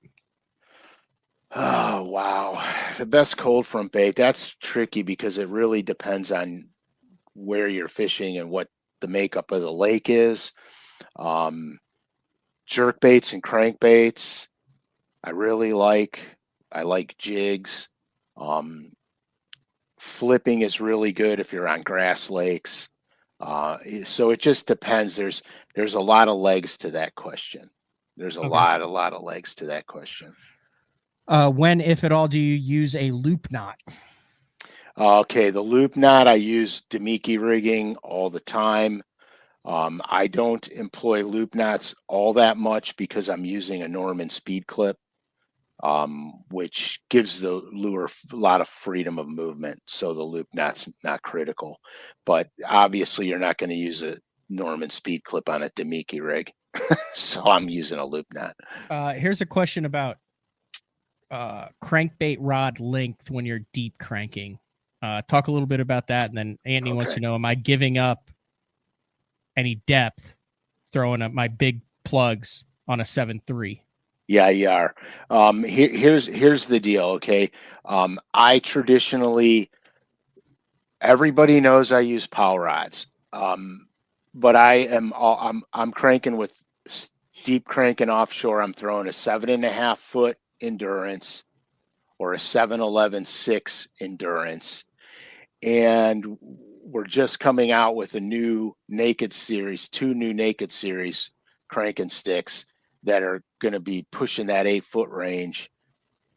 Oh, wow. The best cold front bait. That's tricky because it really depends on where you're fishing and what the makeup of the lake is. Jerk baits and crankbaits, I really like. I like jigs. Flipping is really good if you're on grass lakes. So it just depends. There's a lot of legs to that question. There's a lot of legs to that question. When, if at all, do you use a loop knot? Okay, the loop knot, I use Demiki rigging all the time. I don't employ loop knots all that much because I'm using a Norman speed clip, which gives the lure a lot of freedom of movement. So the loop knot's not critical. But obviously, you're not going to use a Norman speed clip on a Demiki rig. So I'm using a loop knot. Here's a question about crankbait rod length when you're deep cranking. Talk a little bit about that, and then Andy wants to know: am I giving up any depth throwing up my big plugs on a 7.3? Yeah, you are. Here's the deal. Okay, I traditionally, everybody knows I use power rods, but I'm cranking with deep cranking offshore. I'm throwing a 7.5 foot endurance or a 7.11.6 endurance, and we're just coming out with a new naked series, 2 new naked series cranking sticks that are going to be pushing that 8 foot range,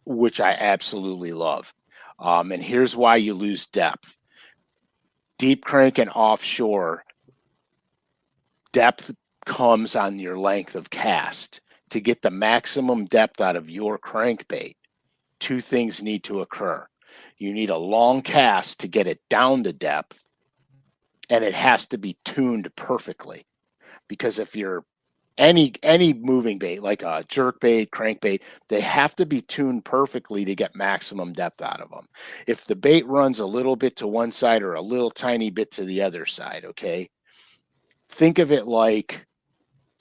which I absolutely love. And here's why you lose depth. Deep cranking offshore, depth comes on your length of cast. To get the maximum depth out of your crankbait, 2 things need to occur. You need a long cast to get it down to depth, and it has to be tuned perfectly. Because if you're any moving bait, like a jerk bait, crankbait, they have to be tuned perfectly to get maximum depth out of them. If the bait runs a little bit to one side or a little tiny bit to the other side, okay, think of it like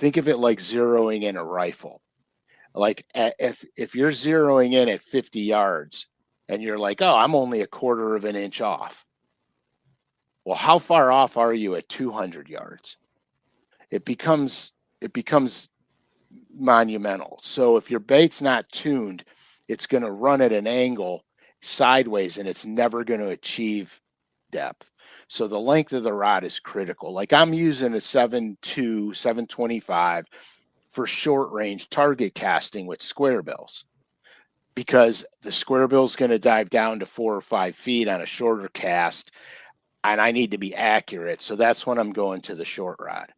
zeroing in a rifle. Like if you're zeroing in at 50 yards and you're like, oh, I'm only a quarter of an inch off. Well, how far off are you at 200 yards? It becomes monumental. So if your bait's not tuned, it's going to run at an angle sideways, and it's never going to achieve depth. So the length of the rod is critical. Like I'm using a 7.2, 7.25 for short range target casting with square bills, because the square bill is going to dive down to 4 or 5 feet on a shorter cast, and I need to be accurate. So that's when I'm going to the short rod.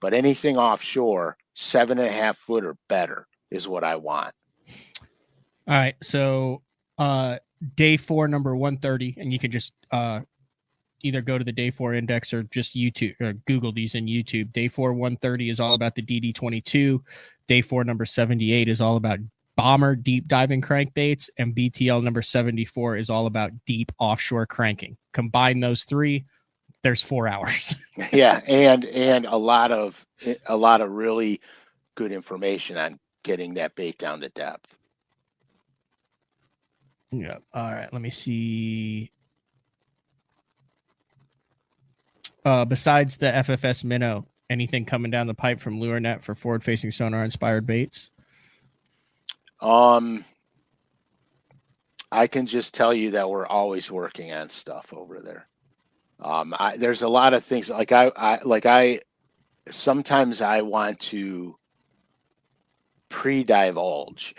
But anything offshore, 7.5 foot or better is what I want. All right. So day 4, number 130, and you can just either go to the day 4 index or just YouTube or Google these in YouTube. Day 4 130 is all about the DD22. Day 4 number 78 is all about bomber deep diving crankbaits, and BTL number 74 is all about deep offshore cranking. Combine those three, there's 4 hours. Yeah, and a lot of really good information on getting that bait down to depth. Yeah. All right. Let me see. Besides the FFS minnow, anything coming down the pipe from LureNet for forward-facing sonar inspired baits? I can just tell you that we're always working on stuff over there. There's a lot of things I sometimes I want to pre-divulge,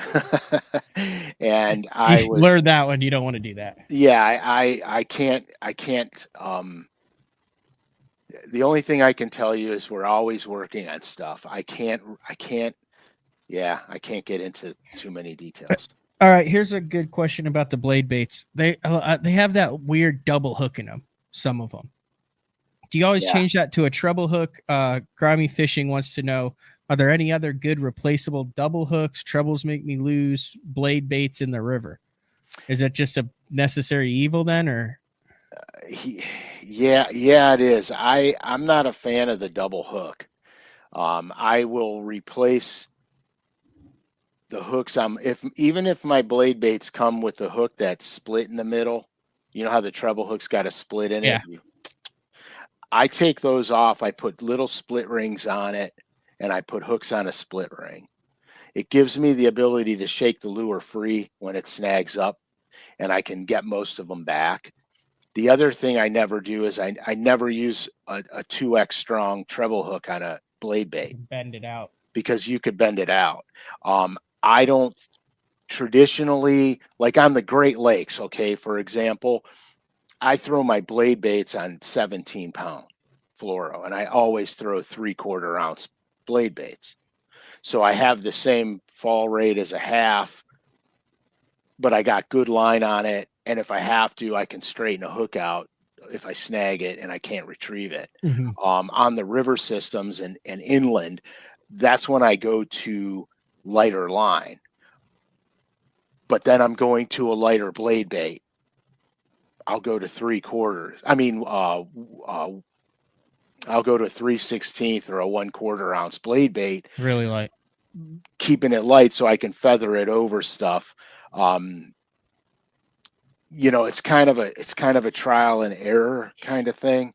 and I was learned that one. You don't want to do that. Yeah, I can't. The only thing I can tell you is we're always working on stuff. I can't get into too many details. All right, here's a good question about the blade baits. They have that weird double hook in them. Some of them. Do you always change that to a treble hook? Grimy Fishing wants to know: are there any other good replaceable double hooks? Trebles make me lose blade baits in the river. Is that just a necessary evil then, or? Yeah, it is. I'm not a fan of the double hook. I will replace the hooks. Even if my blade baits come with the hook that's split in the middle, you know how the treble hook's got a split in it. I take those off. I put little split rings on it, and I put hooks on a split ring. It gives me the ability to shake the lure free when it snags up, and I can get most of them back. The other thing I never do is I never use a 2x strong treble hook on a blade bait. Bend it out. Because you could bend it out. I don't traditionally, like on the Great Lakes, okay, for example, I throw my blade baits on 17-pound fluoro, and I always throw 3/4 ounce blade baits. So I have the same fall rate as a half, but I got good line on it. And if I have to, I can straighten a hook out if I snag it and I can't retrieve it. Mm-hmm. On the river systems and inland, that's when I go to lighter line. But then I'm going to a lighter blade bait. I'll go to 3/4. I'll go to a 3/16 or a 1/4 ounce blade bait. Really light. Keeping it light so I can feather it over stuff. It's kind of a trial and error kind of thing.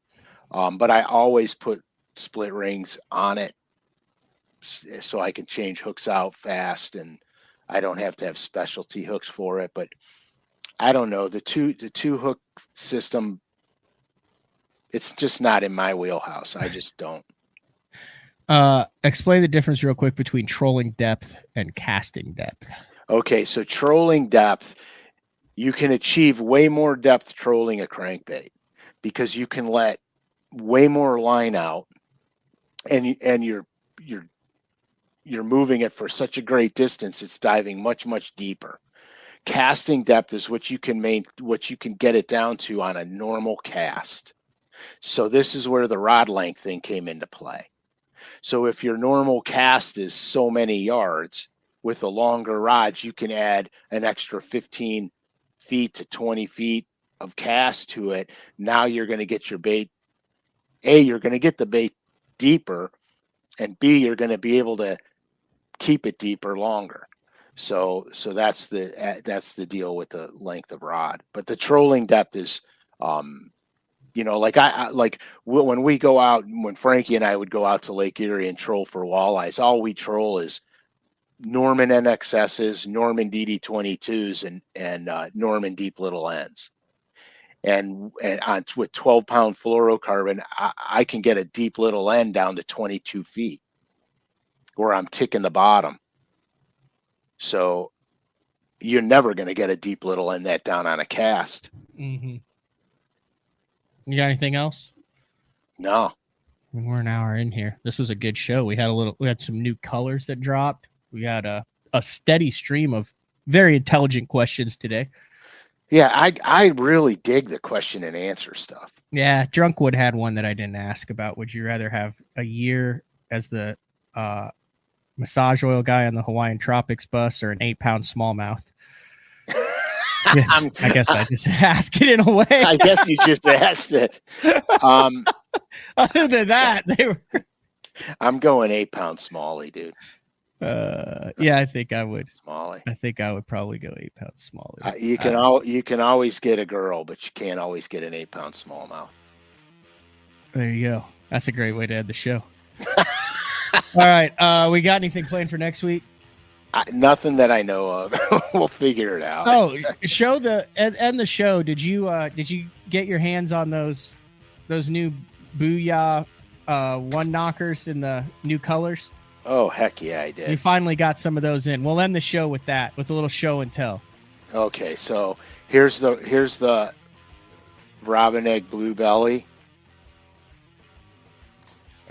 But I always put split rings on it so I can change hooks out fast, and I don't have to have specialty hooks for it. But I don't know, the two hook system, it's just not in my wheelhouse. I just don't. Explain the difference real quick between trolling depth and casting depth. Okay, so trolling depth, you can achieve way more depth trolling a crankbait because you can let way more line out, and you're moving it for such a great distance. It's diving much deeper. Casting depth is what you can get it down to on a normal cast. So this is where the rod length thing came into play. So if your normal cast is so many yards, with the longer rods, you can add an extra 15 feet to 20 feet of cast to it. Now you're going to get your bait. A, you're going to get the bait deeper, and B, you're going to be able to keep it deeper longer. So that's the deal with the length of rod. But the trolling depth is, when we go out, when Frankie and I would go out to Lake Erie and troll for walleyes, all we troll is Norman NXSs, Norman DD22s, and Norman deep little ends. And with 12-pound fluorocarbon, I can get a deep little end down to 22 feet where I'm ticking the bottom. So you're never going to get a deep little end that down on a cast. Mm-hmm. You got anything else? No. We're an hour in here. This was a good show. We had some new colors that dropped. We had a steady stream of very intelligent questions today. Yeah, I really dig the question and answer stuff. Yeah, Drunkwood had one that I didn't ask about. Would you rather have a year as the massage oil guy on the Hawaiian Tropics bus or an 8-pound smallmouth? Yeah, I guess I just ask it in a way. I guess you just asked it. Other than that, they were. I'm going 8-pound smallie, dude. Yeah, I think I would. Smallie. I think I would probably go 8-pound smallie. You can always get a girl, but you can't always get an 8-pound smallmouth. There you go. That's a great way to end the show. All right, we got anything planned for next week? Nothing that I know of. We'll figure it out. Oh, show the end the show. Did you get your hands on those new Booyah one knockers in the new colors? Oh, heck yeah, I did. You finally got some of those in. We'll end the show with that, with a little show and tell. Okay, so here's the robin egg blue belly.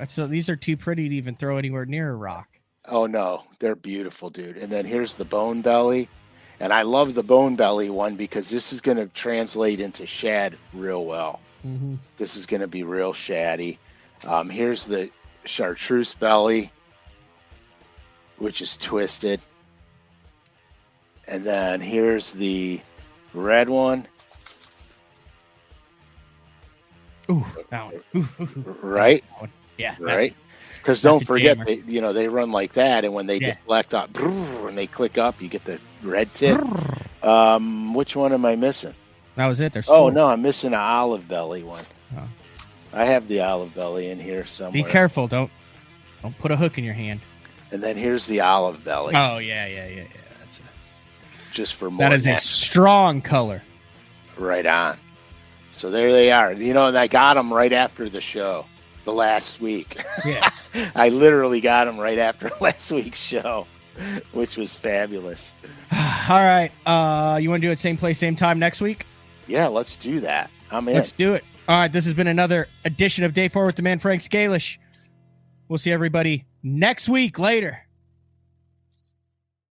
So these are too pretty to even throw anywhere near a rock. Oh no, they're beautiful, dude. And then here's the bone belly. And I love the bone belly one because this is going to translate into shad real well. Mm-hmm. This is going to be real shaddy. Here's the chartreuse belly, which is twisted. And then here's the red one. Ooh, that one. Ooh. Right? That one. Yeah. Right? Because don't forget, they run like that, and when they deflect up, and they click up, you get the red tip. Which one am I missing? That was it. There's four. four. No, I'm missing an olive belly one. Oh. I have the olive belly in here somewhere. Be careful. Don't put a hook in your hand. And then here's the olive belly. Oh, yeah. That's just for more. That is a strong color. Right on. So there they are. And I got them right after the show, the last week. Yeah. I literally got them right after last week's show, which was fabulous. All right. You want to do it same place, same time next week? Yeah, let's do that. I'm in. Let's do it. All right. This has been another edition of Day 4 with the man, Frank Scalish. We'll see everybody next week. Later.